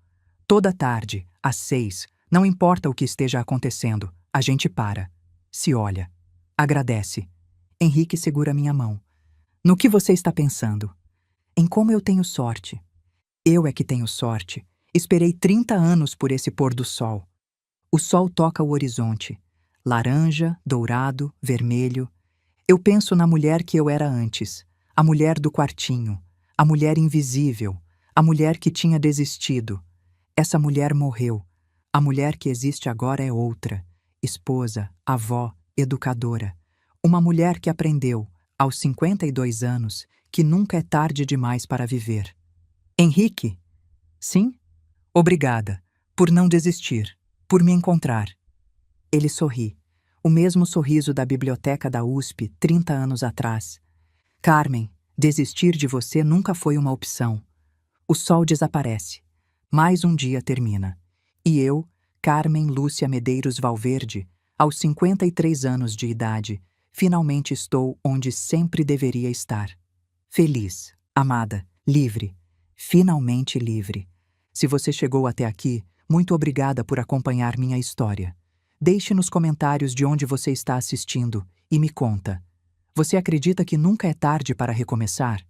Toda tarde, às 6, não importa o que esteja acontecendo, a gente para, se olha, agradece. Henrique segura minha mão. No que você está pensando? Em como eu tenho sorte. Eu é que tenho sorte. Esperei 30 anos por esse pôr do sol. O sol toca o horizonte. laranja, dourado, vermelho. Eu penso na mulher que eu era antes, a mulher do quartinho, a mulher invisível, a mulher que tinha desistido. Essa mulher morreu. A mulher que existe agora é outra, esposa, avó, educadora. Uma mulher que aprendeu, aos 52 anos, que nunca é tarde demais para viver. Henrique? Sim? Obrigada, por não desistir, por me encontrar. Ele sorri, o mesmo sorriso da biblioteca da USP 30 anos atrás. Carmen, desistir de você nunca foi uma opção. O sol desaparece. Mais um dia termina. E eu, Carmen Lúcia Medeiros Valverde, aos 53 anos de idade, finalmente estou onde sempre deveria estar. Feliz, amada, livre, finalmente livre. Se você chegou até aqui, muito obrigada por acompanhar minha história. Deixe nos comentários de onde você está assistindo e me conta. Você acredita que nunca é tarde para recomeçar?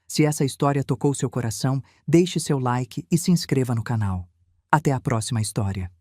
Se essa história tocou seu coração, deixe seu like e se inscreva no canal. Até a próxima história.